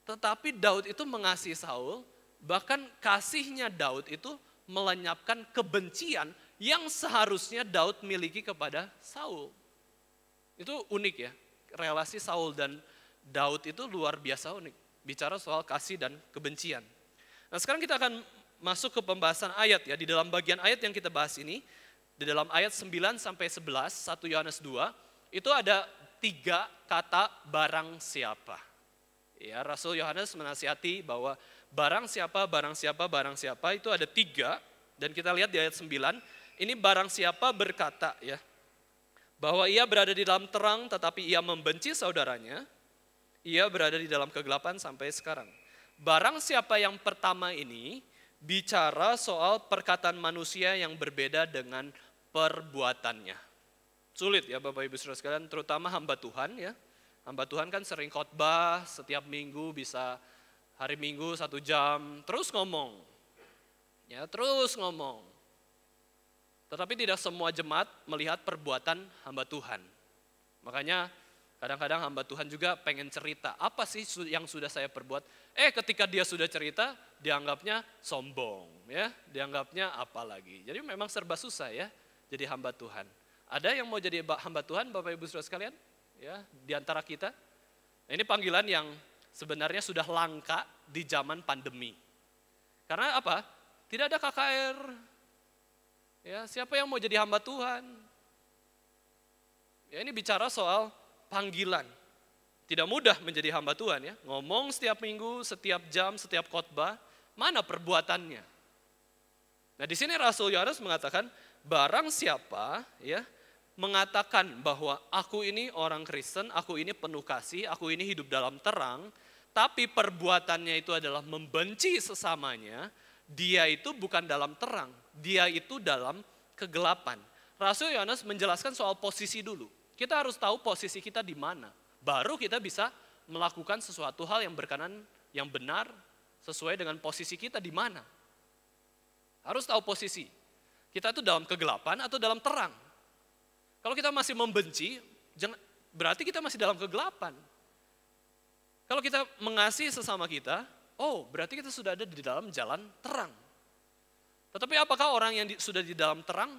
tetapi Daud itu mengasihi Saul, bahkan kasihnya Daud itu melenyapkan kebencian yang seharusnya Daud miliki kepada Saul. Itu unik ya, relasi Saul dan Daud itu luar biasa unik. Bicara soal kasih dan kebencian. Nah sekarang kita akan masuk ke pembahasan ayat ya. Di dalam bagian ayat yang kita bahas ini, di dalam ayat 9 sampai 11, 1 Yohanes 2, itu ada 3 kata barang siapa. Ya, Rasul Yohanes menasihati bahwa barang siapa itu ada 3. Dan kita lihat di ayat 9, ini barang siapa berkata ya, bahwa ia berada di dalam terang tetapi ia membenci saudaranya, ia berada di dalam kegelapan sampai sekarang. Barang siapa yang pertama ini bicara soal perkataan manusia yang berbeda dengan perbuatannya. Sulit ya Bapak Ibu Saudara sekalian, terutama hamba Tuhan ya. Hamba Tuhan kan sering khotbah setiap minggu, bisa hari Minggu 1 jam, terus ngomong. Ya, terus ngomong. Tetapi tidak semua jemaat melihat perbuatan hamba Tuhan. Makanya kadang-kadang hamba Tuhan juga pengen cerita, apa sih yang sudah saya perbuat? Ketika dia sudah cerita, dianggapnya sombong, ya, dianggapnya apa lagi. Jadi memang serba susah ya, jadi hamba Tuhan. Ada yang mau jadi hamba Tuhan, Bapak Ibu Saudara sekalian, ya, di antara kita? Nah, ini panggilan yang sebenarnya sudah langka di zaman pandemi. Karena apa? Tidak ada KKR. Ya, siapa yang mau jadi hamba Tuhan? Ya, ini bicara soal panggilan. Tidak mudah menjadi hamba Tuhan ya. Ngomong setiap minggu, setiap jam, setiap khotbah, mana perbuatannya? Nah, di sini Rasul Yohanes mengatakan, barang siapa ya mengatakan bahwa aku ini orang Kristen, aku ini penuh kasih, aku ini hidup dalam terang, tapi perbuatannya itu adalah membenci sesamanya, dia itu bukan dalam terang, dia itu dalam kegelapan. Rasul Yohanes menjelaskan soal posisi dulu. Kita harus tahu posisi kita di mana. Baru kita bisa melakukan sesuatu hal yang berkenan, yang benar, sesuai dengan posisi kita di mana. Harus tahu posisi. Kita itu dalam kegelapan atau dalam terang. Kalau kita masih membenci, berarti kita masih dalam kegelapan. Kalau kita mengasihi sesama kita, berarti kita sudah ada di dalam jalan terang. Tetapi apakah orang yang sudah di dalam terang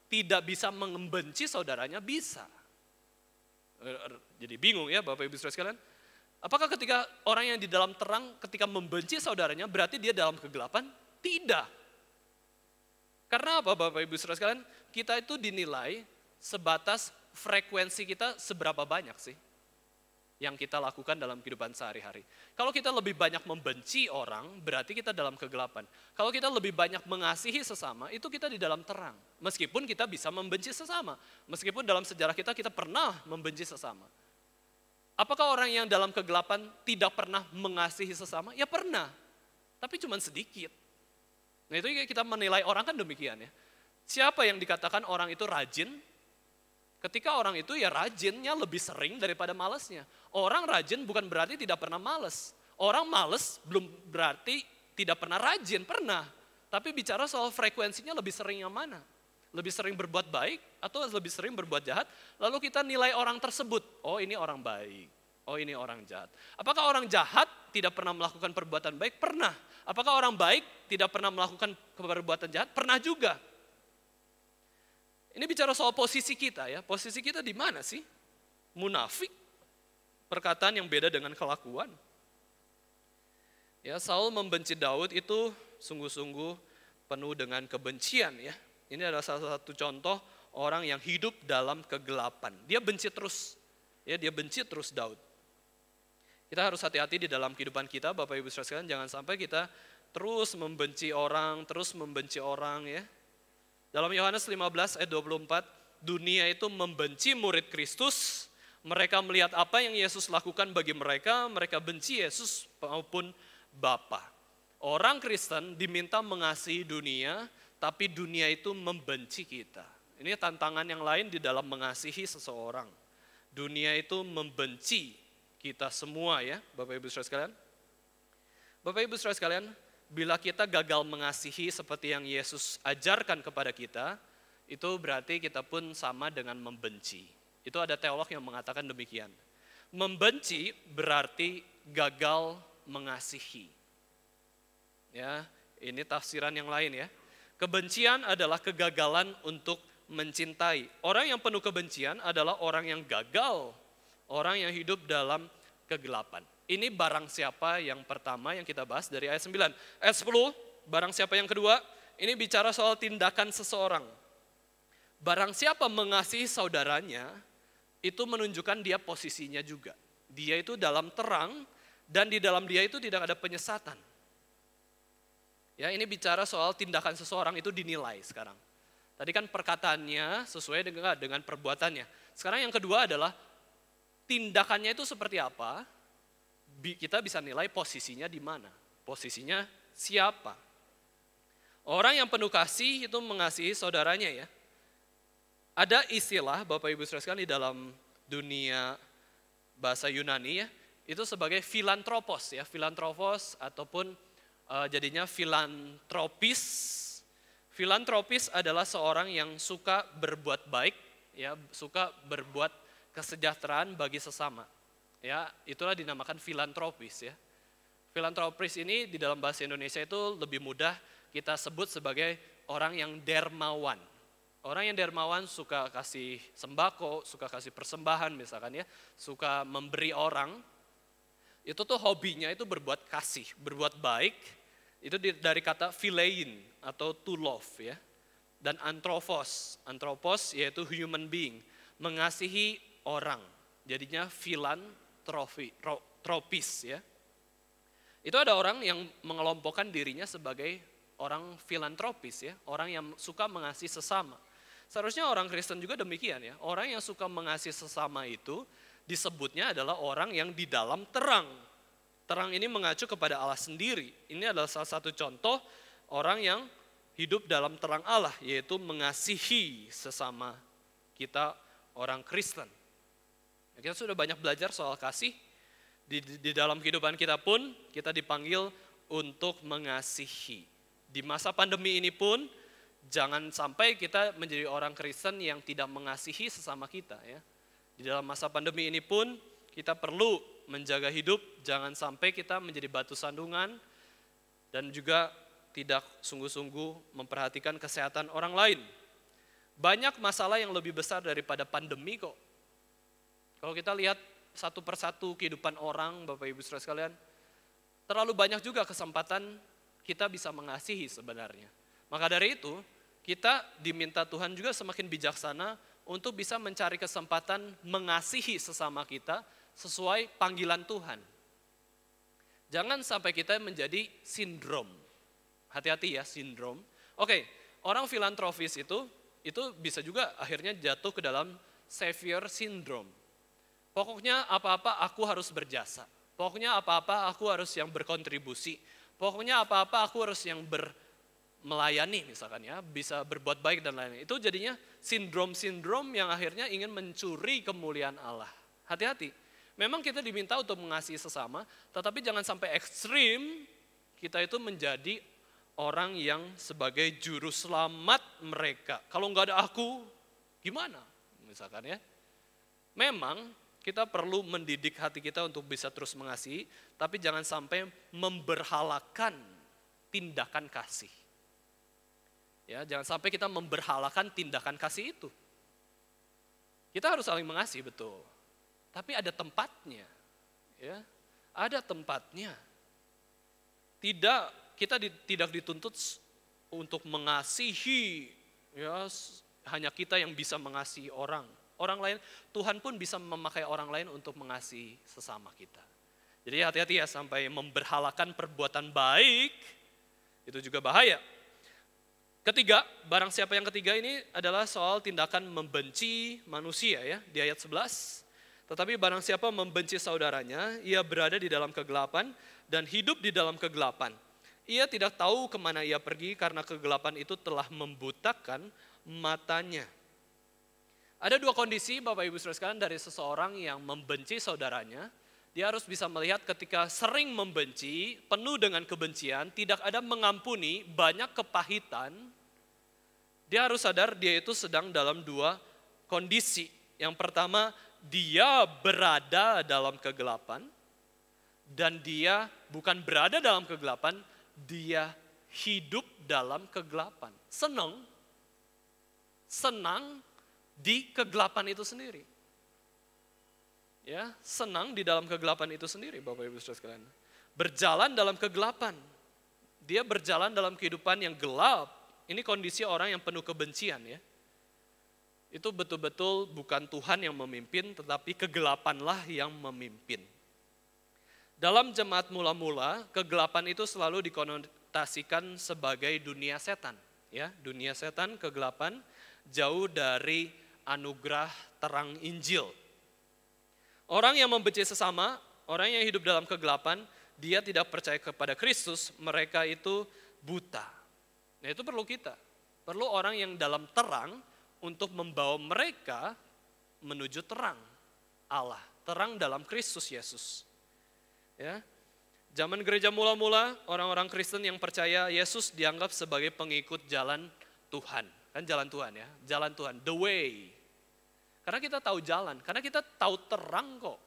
tidak bisa membenci saudaranya? Bisa. Jadi bingung ya Bapak Ibu Saudara sekalian. Apakah ketika orang yang di dalam terang ketika membenci saudaranya berarti dia dalam kegelapan? Tidak. Karena apa Bapak Ibu Saudara sekalian? Kita itu dinilai sebatas frekuensi kita seberapa banyak sih yang kita lakukan dalam kehidupan sehari-hari. Kalau kita lebih banyak membenci orang, berarti kita dalam kegelapan. Kalau kita lebih banyak mengasihi sesama, itu kita di dalam terang. Meskipun kita bisa membenci sesama. Meskipun dalam sejarah kita pernah membenci sesama. Apakah orang yang dalam kegelapan tidak pernah mengasihi sesama? Ya pernah, tapi cuma sedikit. Nah itu kita menilai orang kan demikian ya. Siapa yang dikatakan orang itu rajin? Ketika orang itu ya rajinnya lebih sering daripada malasnya. Orang rajin bukan berarti tidak pernah malas. Orang malas belum berarti tidak pernah rajin, pernah. Tapi bicara soal frekuensinya lebih sering yang mana? Lebih sering berbuat baik atau lebih sering berbuat jahat? Lalu kita nilai orang tersebut, oh ini orang baik, oh ini orang jahat. Apakah orang jahat tidak pernah melakukan perbuatan baik? Pernah. Apakah orang baik tidak pernah melakukan perbuatan jahat? Pernah juga. Ini bicara soal posisi kita ya. Posisi kita di mana sih? Munafik. Perkataan yang beda dengan kelakuan. Ya, Saul membenci Daud itu sungguh-sungguh penuh dengan kebencian ya. Ini adalah salah satu contoh orang yang hidup dalam kegelapan. Dia benci terus. Ya, dia benci terus Daud. Kita harus hati-hati di dalam kehidupan kita, Bapak Ibu Saudara sekalian, jangan sampai kita terus membenci orang ya. Dalam Yohanes 15 ayat 24, dunia itu membenci murid Kristus, mereka melihat apa yang Yesus lakukan bagi mereka, mereka benci Yesus maupun Bapa. Orang Kristen diminta mengasihi dunia, tapi dunia itu membenci kita. Ini tantangan yang lain di dalam mengasihi seseorang. Dunia itu membenci kita semua ya, Bapak Ibu Saudara sekalian. Bapak Ibu Saudara sekalian, bila kita gagal mengasihi seperti yang Yesus ajarkan kepada kita, itu berarti kita pun sama dengan membenci. Itu ada teolog yang mengatakan demikian. Membenci berarti gagal mengasihi. Ya, ini tafsiran yang lain ya. Kebencian adalah kegagalan untuk mencintai. Orang yang penuh kebencian adalah orang yang gagal, orang yang hidup dalam kegelapan. Ini barang siapa yang pertama yang kita bahas dari ayat 9. Ayat 10, barang siapa yang kedua, ini bicara soal tindakan seseorang. Barang siapa mengasihi saudaranya, itu menunjukkan dia posisinya juga. Dia itu dalam terang, dan di dalam dia itu tidak ada penyesatan. Ya, ini bicara soal tindakan seseorang itu dinilai sekarang. Tadi kan perkataannya sesuai dengan perbuatannya. Sekarang yang kedua adalah tindakannya itu seperti apa? Kita bisa nilai posisinya di mana, posisinya siapa. Orang yang penuh kasih itu mengasihi saudaranya ya. Ada istilah Bapak Ibu Saudara sekalian di dalam dunia bahasa Yunani ya, itu sebagai filantropos ya, filantropos ataupun jadinya filantropis. Filantropis adalah seorang yang suka berbuat baik ya, suka berbuat kesejahteraan bagi sesama. Ya, itulah dinamakan filantropis ya. Filantropis ini di dalam bahasa Indonesia itu lebih mudah kita sebut sebagai orang yang dermawan. Orang yang dermawan suka kasih sembako, suka kasih persembahan misalkan ya, suka memberi orang. Itu tuh hobinya itu berbuat kasih, berbuat baik. Itu dari kata philein atau to love ya. Dan anthropos, anthropos yaitu human being. mengasihi orang. Jadinya filantropis ya. Itu ada orang yang mengelompokkan dirinya sebagai orang filantropis ya, orang yang suka mengasihi sesama. Seharusnya orang Kristen juga demikian ya. Orang yang suka mengasihi sesama itu disebutnya adalah orang yang di dalam terang. Terang ini mengacu kepada Allah sendiri. Ini adalah salah satu contoh orang yang hidup dalam terang Allah, yaitu mengasihi sesama kita orang Kristen. Kita sudah banyak belajar soal kasih. Di dalam kehidupan kita pun kita dipanggil untuk mengasihi. Di masa pandemi ini pun jangan sampai kita menjadi orang Kristen yang tidak mengasihi sesama kita ya. Di dalam masa pandemi ini pun kita perlu menjaga hidup, jangan sampai kita menjadi batu sandungan dan juga tidak sungguh-sungguh memperhatikan kesehatan orang lain. Banyak masalah yang lebih besar daripada pandemi kok. Kalau kita lihat satu persatu kehidupan orang, Bapak Ibu Saudara sekalian, terlalu banyak juga kesempatan kita bisa mengasihi sebenarnya. Maka dari itu, kita diminta Tuhan juga semakin bijaksana untuk bisa mencari kesempatan mengasihi sesama kita sesuai panggilan Tuhan. Jangan sampai kita menjadi sindrom. Hati-hati ya, sindrom. Oke, orang filantropis itu bisa juga akhirnya jatuh ke dalam savior syndrome. Pokoknya apa-apa aku harus berjasa. Pokoknya apa-apa aku harus yang berkontribusi. Pokoknya apa-apa aku harus yang melayani misalkan ya, bisa berbuat baik dan lain-lain. Itu jadinya sindrom-sindrom yang akhirnya ingin mencuri kemuliaan Allah. Hati-hati. Memang kita diminta untuk mengasihi sesama, tetapi jangan sampai ekstrim kita itu menjadi orang yang sebagai juru selamat mereka. Kalau nggak ada aku, gimana? Misalkan ya. Memang kita perlu mendidik hati kita untuk bisa terus mengasihi, tapi jangan sampai memberhalakan tindakan kasih. Ya, jangan sampai kita memberhalakan tindakan kasih itu. Kita harus saling mengasihi, betul. Tapi ada tempatnya. Ya, ada tempatnya. Kita tidak dituntut untuk mengasihi, ya, hanya kita yang bisa mengasihi orang. Orang lain, Tuhan pun bisa memakai orang lain untuk mengasihi sesama kita. Jadi hati-hati ya, sampai memberhalakan perbuatan baik, itu juga bahaya. Ketiga, barang siapa yang ketiga ini adalah soal tindakan membenci manusia ya, di ayat 11. Tetapi barang siapa membenci saudaranya, ia berada di dalam kegelapan dan hidup di dalam kegelapan. Ia tidak tahu kemana ia pergi karena kegelapan itu telah membutakan matanya. Ada dua kondisi Bapak Ibu Saudara sekalian dari seseorang yang membenci saudaranya. Dia harus bisa melihat ketika sering membenci, penuh dengan kebencian, tidak ada mengampuni, banyak kepahitan. Dia harus sadar dia itu sedang dalam dua kondisi. Yang pertama, dia berada dalam kegelapan. Dan dia bukan berada dalam kegelapan, dia hidup dalam kegelapan. Senang di kegelapan itu sendiri. Ya, senang di dalam kegelapan itu sendiri Bapak Ibu Saudara sekalian. Berjalan dalam kegelapan. Dia berjalan dalam kehidupan yang gelap. Ini kondisi orang yang penuh kebencian ya. Itu betul-betul bukan Tuhan yang memimpin, tetapi kegelapanlah yang memimpin. Dalam jemaat mula-mula, kegelapan itu selalu dikonotasikan sebagai dunia setan. Ya, dunia setan, kegelapan, jauh dari anugerah terang Injil. Orang yang membenci sesama, orang yang hidup dalam kegelapan, dia tidak percaya kepada Kristus, mereka itu buta. Nah itu perlu kita, perlu orang yang dalam terang untuk membawa mereka menuju terang Allah, terang dalam Kristus Yesus. Ya, zaman gereja mula-mula, orang-orang Kristen yang percaya Yesus dianggap sebagai pengikut jalan Tuhan. Kan jalan Tuhan ya, jalan Tuhan, the way. Karena kita tahu jalan, karena kita tahu terang kok.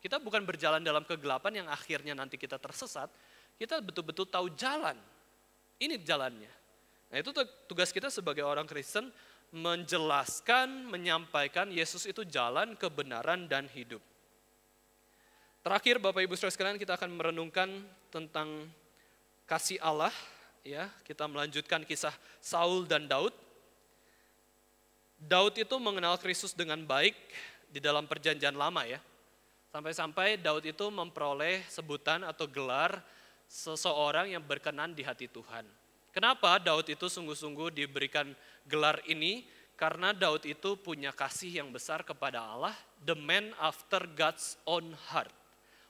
Kita bukan berjalan dalam kegelapan yang akhirnya nanti kita tersesat. Kita betul-betul tahu jalan. Ini jalannya. Nah itu tugas kita sebagai orang Kristen, menjelaskan, menyampaikan Yesus itu jalan, kebenaran, dan hidup. Terakhir Bapak Ibu Saudara sekalian, kita akan merenungkan tentang kasih Allah. Ya, kita melanjutkan kisah Saul dan Daud. Daud itu mengenal Kristus dengan baik di dalam perjanjian lama ya. Sampai-sampai Daud itu memperoleh sebutan atau gelar seseorang yang berkenan di hati Tuhan. Kenapa Daud itu sungguh-sungguh diberikan gelar ini? Karena Daud itu punya kasih yang besar kepada Allah, the man after God's own heart.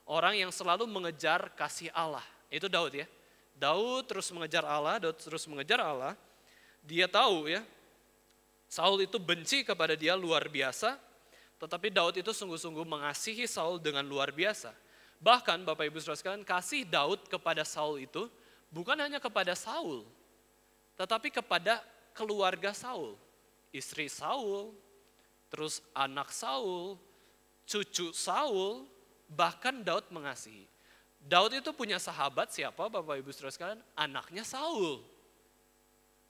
Orang yang selalu mengejar kasih Allah. Itu Daud ya. Daud terus mengejar Allah, Dia tahu ya, Saul itu benci kepada dia luar biasa, tetapi Daud itu sungguh-sungguh mengasihi Saul dengan luar biasa. Bahkan Bapak Ibu Saudara sekalian, kasih Daud kepada Saul itu bukan hanya kepada Saul, tetapi kepada keluarga Saul. Istri Saul, terus anak Saul, cucu Saul, bahkan Daud mengasihi. Daud itu punya sahabat siapa Bapak Ibu Saudara sekalian? Anaknya Saul.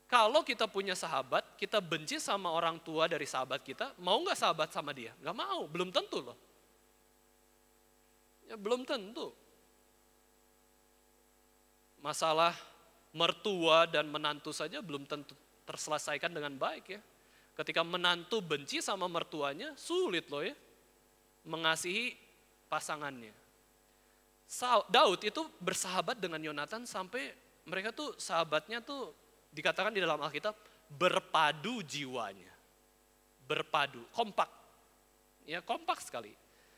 Kalau kita punya sahabat, kita benci sama orang tua dari sahabat kita, mau nggak sahabat sama dia? Nggak mau, belum tentu loh. Ya belum tentu. Masalah mertua dan menantu saja belum tentu terselesaikan dengan baik ya. Ketika menantu benci sama mertuanya, sulit loh ya mengasihi pasangannya. Daud itu bersahabat dengan Yonatan sampai mereka tuh sahabatnya tuh dikatakan di dalam Alkitab berpadu jiwanya. Berpadu, kompak. Ya kompak sekali.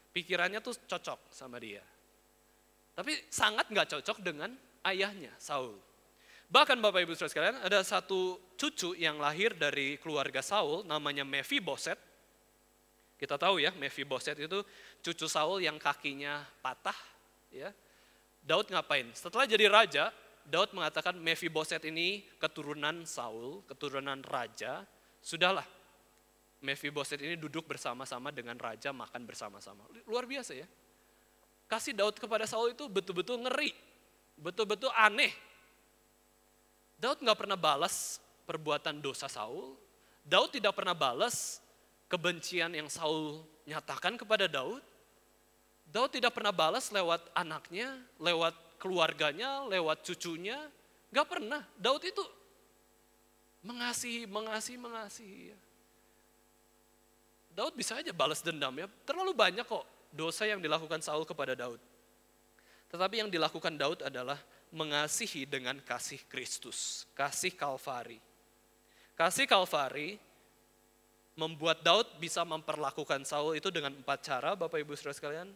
Pikirannya tuh cocok sama dia. Tapi sangat gak cocok dengan ayahnya, Saul. Bahkan Bapak Ibu Saudara sekalian, ada satu cucu yang lahir dari keluarga Saul, namanya Mephiboset. Kita tahu ya, Mephiboset itu cucu Saul yang kakinya patah. Ya. Daud ngapain? Setelah jadi raja, Daud mengatakan Mephiboset ini keturunan Saul, keturunan raja. Sudahlah, Mephiboset ini duduk bersama-sama dengan raja, makan bersama-sama. Luar biasa ya. Kasih Daud kepada Saul itu betul-betul ngeri, betul-betul aneh. Daud gak pernah balas perbuatan dosa Saul. Daud tidak pernah balas kebencian yang Saul nyatakan kepada Daud. Daud tidak pernah balas lewat anaknya, lewat keluarganya, lewat cucunya. Gak pernah. Daud itu mengasihi. Daud bisa aja balas dendam ya. Terlalu banyak kok dosa yang dilakukan Saul kepada Daud. Tetapi yang dilakukan Daud adalah mengasihi dengan kasih Kristus, kasih Kalvari. Kasih Kalvari membuat Daud bisa memperlakukan Saul itu dengan 4 cara, Bapak Ibu Saudara sekalian,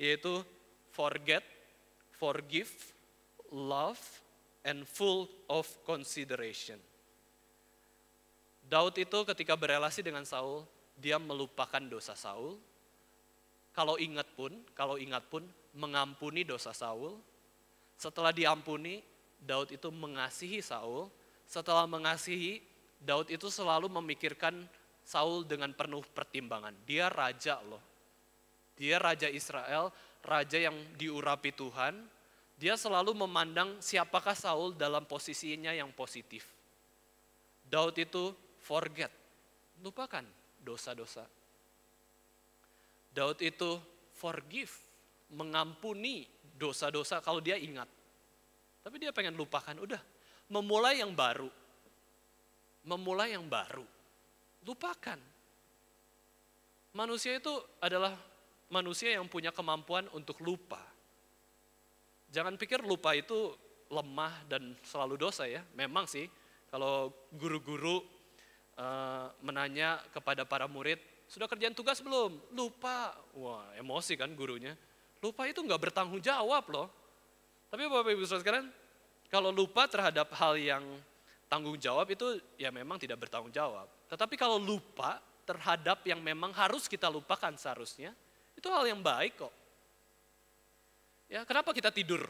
yaitu forget, forgive, love, and full of consideration. Daud itu ketika berelasi dengan Saul, dia melupakan dosa Saul. Kalau ingat pun mengampuni dosa Saul. Setelah diampuni, Daud itu mengasihi Saul. Setelah mengasihi, Daud itu selalu memikirkan Saul dengan penuh pertimbangan. Dia raja loh. Dia raja Israel, raja yang diurapi Tuhan. Dia selalu memandang siapakah Saul dalam posisinya yang positif. Daud itu forget, lupakan dosa-dosa. Daud itu forgive, mengampuni dosa-dosa kalau dia ingat. Tapi dia pengen lupakan, udah memulai yang baru. Memulai yang baru. Lupakan. Manusia itu adalah manusia yang punya kemampuan untuk lupa. Jangan pikir lupa itu lemah dan selalu dosa ya. Memang sih kalau guru-guru menanya kepada para murid, sudah kerjaan tugas belum? Lupa. Wah emosi kan gurunya. Lupa itu nggak bertanggung jawab loh. Tapi Bapak Ibu Saudara sekalian, kalau lupa terhadap hal yang tanggung jawab itu ya memang tidak bertanggung jawab. Tetapi kalau lupa terhadap yang memang harus kita lupakan seharusnya, itu hal yang baik kok. Ya, kenapa kita tidur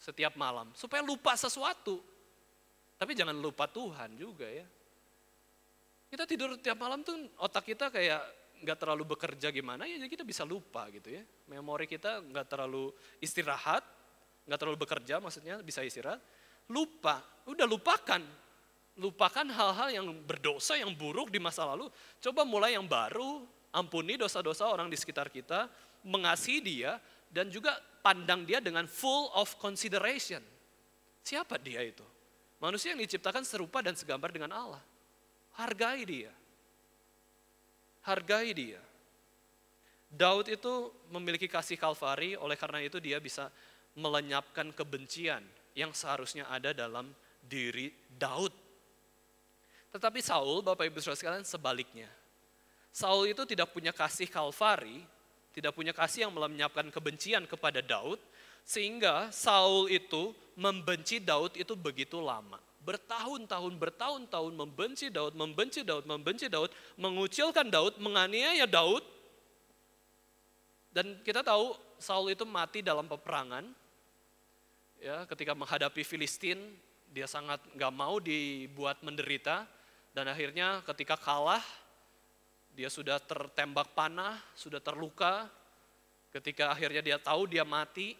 setiap malam? Supaya lupa sesuatu. Tapi jangan lupa Tuhan juga ya. Kita tidur tiap malam tuh otak kita kayak nggak terlalu bekerja gimana ya, jadi kita bisa lupa gitu ya. Memori kita nggak terlalu istirahat, nggak terlalu bekerja maksudnya, bisa istirahat. Lupa, udah lupakan. Lupakan hal-hal yang berdosa, yang buruk di masa lalu. Coba mulai yang baru, ampuni dosa-dosa orang di sekitar kita, mengasihi dia, dan juga pandang dia dengan full of consideration. Siapa dia itu? Manusia yang diciptakan serupa dan segambar dengan Allah. Hargai dia. Hargai dia. Daud itu memiliki kasih Kalvari, oleh karena itu dia bisa melenyapkan kebencian yang seharusnya ada dalam diri Daud. Tetapi Saul, Bapak Ibu Saudara sekalian, sebaliknya. Saul itu tidak punya kasih Kalvari, tidak punya kasih yang melenyapkan kebencian kepada Daud, sehingga Saul itu membenci Daud itu begitu lama. Bertahun-tahun membenci Daud, mengucilkan Daud, menganiaya Daud. Dan kita tahu Saul itu mati dalam peperangan. Ya, ketika menghadapi Filistin, dia sangat gak mau dibuat menderita. Dan akhirnya ketika kalah, dia sudah tertembak panah, sudah terluka. Ketika akhirnya dia tahu dia mati,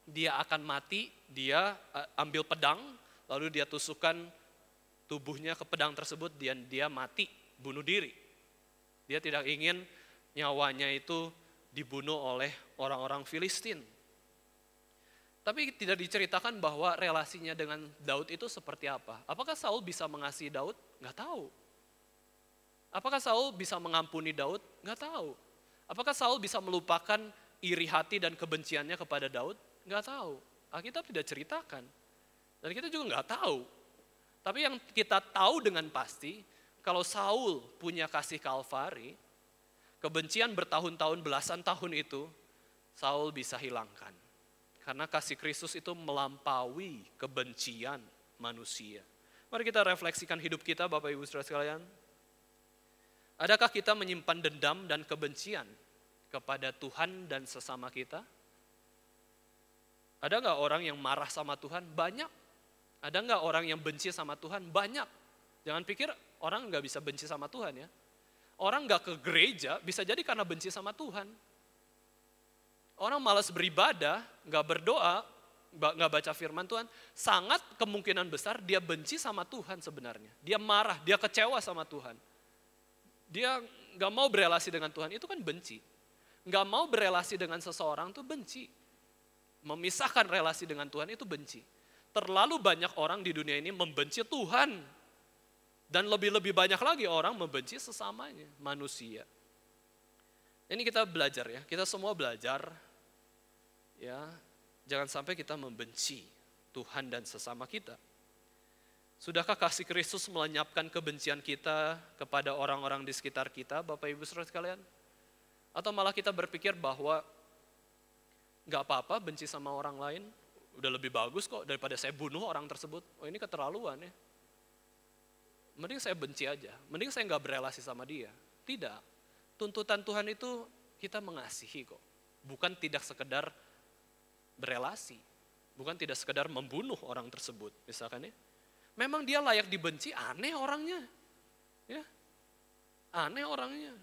dia akan mati, dia ambil pedang, lalu dia tusukkan tubuhnya ke pedang tersebut, dan dia mati, bunuh diri. Dia tidak ingin nyawanya itu dibunuh oleh orang-orang Filistin. Tapi tidak diceritakan bahwa relasinya dengan Daud itu seperti apa. Apakah Saul bisa mengasihi Daud? Nggak tahu. Apakah Saul bisa mengampuni Daud? Nggak tahu. Apakah Saul bisa melupakan iri hati dan kebenciannya kepada Daud? Nggak tahu. Alkitab tidak ceritakan. Dan kita juga nggak tahu. Tapi yang kita tahu dengan pasti, kalau Saul punya kasih Kalvari, kebencian bertahun-tahun, belasan tahun itu, Saul bisa hilangkan. Karena kasih Kristus itu melampaui kebencian manusia. Mari kita refleksikan hidup kita, Bapak Ibu Saudara sekalian. Adakah kita menyimpan dendam dan kebencian kepada Tuhan dan sesama kita? Ada nggak orang yang marah sama Tuhan? Banyak. Ada nggak orang yang benci sama Tuhan? Banyak. Jangan pikir orang nggak bisa benci sama Tuhan ya. Orang nggak ke gereja bisa jadi karena benci sama Tuhan. Orang malas beribadah, nggak berdoa, nggak baca firman Tuhan, sangat kemungkinan besar dia benci sama Tuhan sebenarnya. Dia marah, dia kecewa sama Tuhan. Dia nggak mau berelasi dengan Tuhan, itu kan benci. Nggak mau berelasi dengan seseorang itu benci. Memisahkan relasi dengan Tuhan itu benci. Terlalu banyak orang di dunia ini membenci Tuhan. Dan lebih-lebih banyak lagi orang membenci sesamanya, manusia. Ini kita belajar ya, kita semua belajar. Ya, jangan sampai kita membenci Tuhan dan sesama kita. Sudahkah kasih Kristus melenyapkan kebencian kita kepada orang-orang di sekitar kita, Bapak Ibu Saudara sekalian? Atau malah kita berpikir bahwa nggak apa-apa benci sama orang lain, udah lebih bagus kok daripada saya bunuh orang tersebut. Oh ini keterlaluan ya. Mending saya benci aja, mending saya nggak berelasi sama dia. Tidak, tuntutan Tuhan itu kita mengasihi kok. Bukan tidak sekedar berelasi, bukan tidak sekedar membunuh orang tersebut. Misalkan ya, memang dia layak dibenci, aneh orangnya. Ya, aneh orangnya.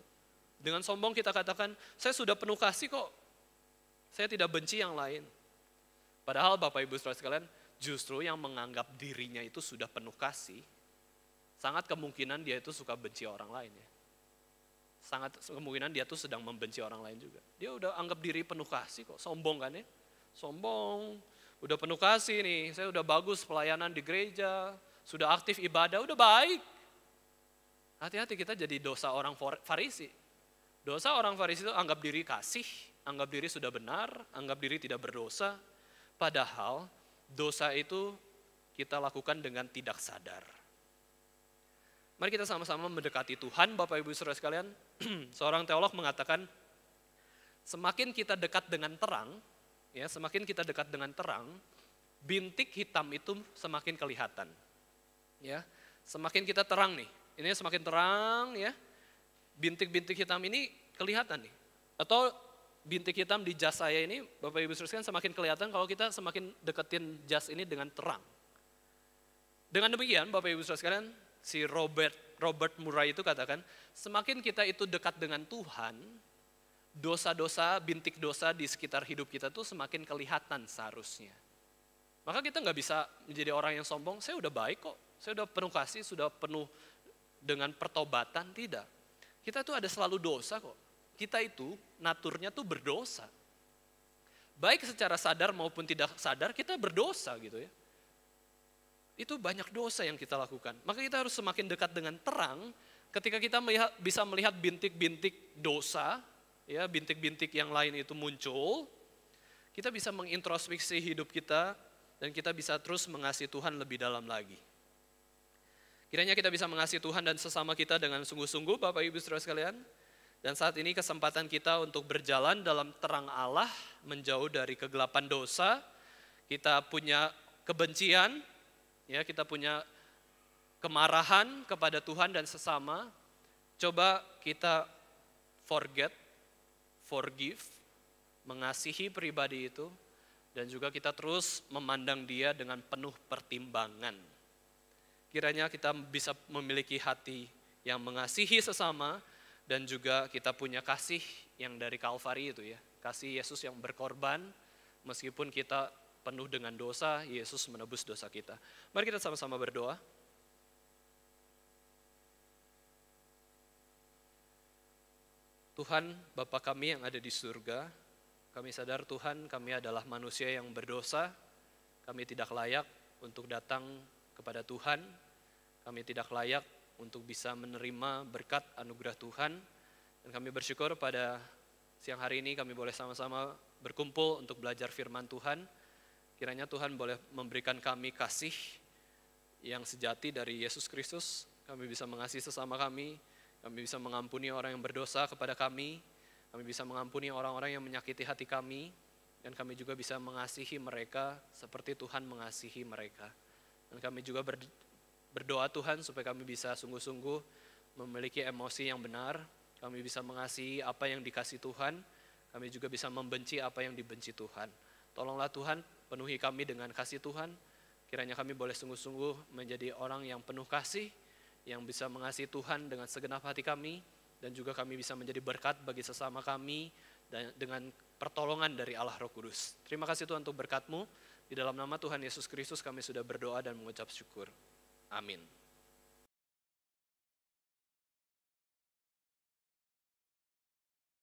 Dengan sombong kita katakan, saya sudah penuh kasih kok, saya tidak benci yang lain. Padahal Bapak Ibu Saudara sekalian, justru yang menganggap dirinya itu sudah penuh kasih, sangat kemungkinan dia itu suka benci orang lain ya. Sangat kemungkinan dia tuh sedang membenci orang lain juga. Dia udah anggap diri penuh kasih kok, sombong kan ya. Sombong, udah penuh kasih nih, saya udah bagus pelayanan di gereja, sudah aktif ibadah, udah baik. Hati-hati kita jadi dosa orang Farisi. Dosa orang Farisi itu anggap diri kasih, anggap diri sudah benar, anggap diri tidak berdosa. Padahal dosa itu kita lakukan dengan tidak sadar. Mari kita sama-sama mendekati Tuhan, Bapak Ibu Saudara sekalian. Seorang teolog mengatakan, semakin kita dekat dengan terang, ya, semakin kita dekat dengan terang, bintik hitam itu semakin kelihatan. Ya, semakin kita terang nih, ini semakin terang ya, bintik-bintik hitam ini kelihatan nih. Atau bintik hitam di jas saya ini, Bapak Ibu Saudara sekalian, semakin kelihatan kalau kita semakin deketin jas ini dengan terang. Dengan demikian, Bapak Ibu Saudara sekalian, si Robert Murray itu katakan, semakin kita itu dekat dengan Tuhan, dosa-dosa, bintik dosa di sekitar hidup kita tuh semakin kelihatan seharusnya. Maka kita nggak bisa menjadi orang yang sombong, saya udah baik kok, saya udah penuh kasih, sudah penuh dengan pertobatan, tidak. Kita tuh ada selalu dosa kok, kita itu naturnya tuh berdosa. Baik secara sadar maupun tidak sadar, kita berdosa gitu ya. Itu banyak dosa yang kita lakukan. Maka kita harus semakin dekat dengan terang, ketika kita bisa melihat bintik-bintik dosa, ya bintik-bintik yang lain itu muncul, kita bisa mengintrospeksi hidup kita dan kita bisa terus mengasihi Tuhan lebih dalam lagi. Kiranya kita bisa mengasihi Tuhan dan sesama kita dengan sungguh-sungguh, Bapak Ibu Saudara sekalian. Dan saat ini kesempatan kita untuk berjalan dalam terang Allah, menjauh dari kegelapan dosa. Kita punya kebencian, ya kita punya kemarahan kepada Tuhan dan sesama. Coba kita forgive, mengasihi pribadi itu, dan juga kita terus memandang dia dengan penuh pertimbangan. Kiranya kita bisa memiliki hati yang mengasihi sesama, dan juga kita punya kasih yang dari Kalvari itu ya. Kasih Yesus yang berkorban, meskipun kita penuh dengan dosa, Yesus menebus dosa kita. Mari kita sama-sama berdoa. Tuhan, Bapa kami yang ada di surga, kami sadar Tuhan kami adalah manusia yang berdosa, kami tidak layak untuk datang kepada Tuhan, kami tidak layak untuk bisa menerima berkat anugerah Tuhan, dan kami bersyukur pada siang hari ini kami boleh sama-sama berkumpul untuk belajar firman Tuhan. Kiranya Tuhan boleh memberikan kami kasih yang sejati dari Yesus Kristus, kami bisa mengasihi sesama kami bisa mengampuni orang yang berdosa kepada kami bisa mengampuni orang-orang yang menyakiti hati kami, dan kami juga bisa mengasihi mereka seperti Tuhan mengasihi mereka. Dan kami juga berdoa Tuhan supaya kami bisa sungguh-sungguh memiliki emosi yang benar, kami bisa mengasihi apa yang dikasihi Tuhan, kami juga bisa membenci apa yang dibenci Tuhan. Tolonglah Tuhan, penuhi kami dengan kasih Tuhan, kiranya kami boleh sungguh-sungguh menjadi orang yang penuh kasih, yang bisa mengasihi Tuhan dengan segenap hati kami, dan juga kami bisa menjadi berkat bagi sesama kami dan dengan pertolongan dari Allah Roh Kudus. Terima kasih Tuhan untuk berkat-Mu, di dalam nama Tuhan Yesus Kristus kami sudah berdoa dan mengucap syukur. Amin.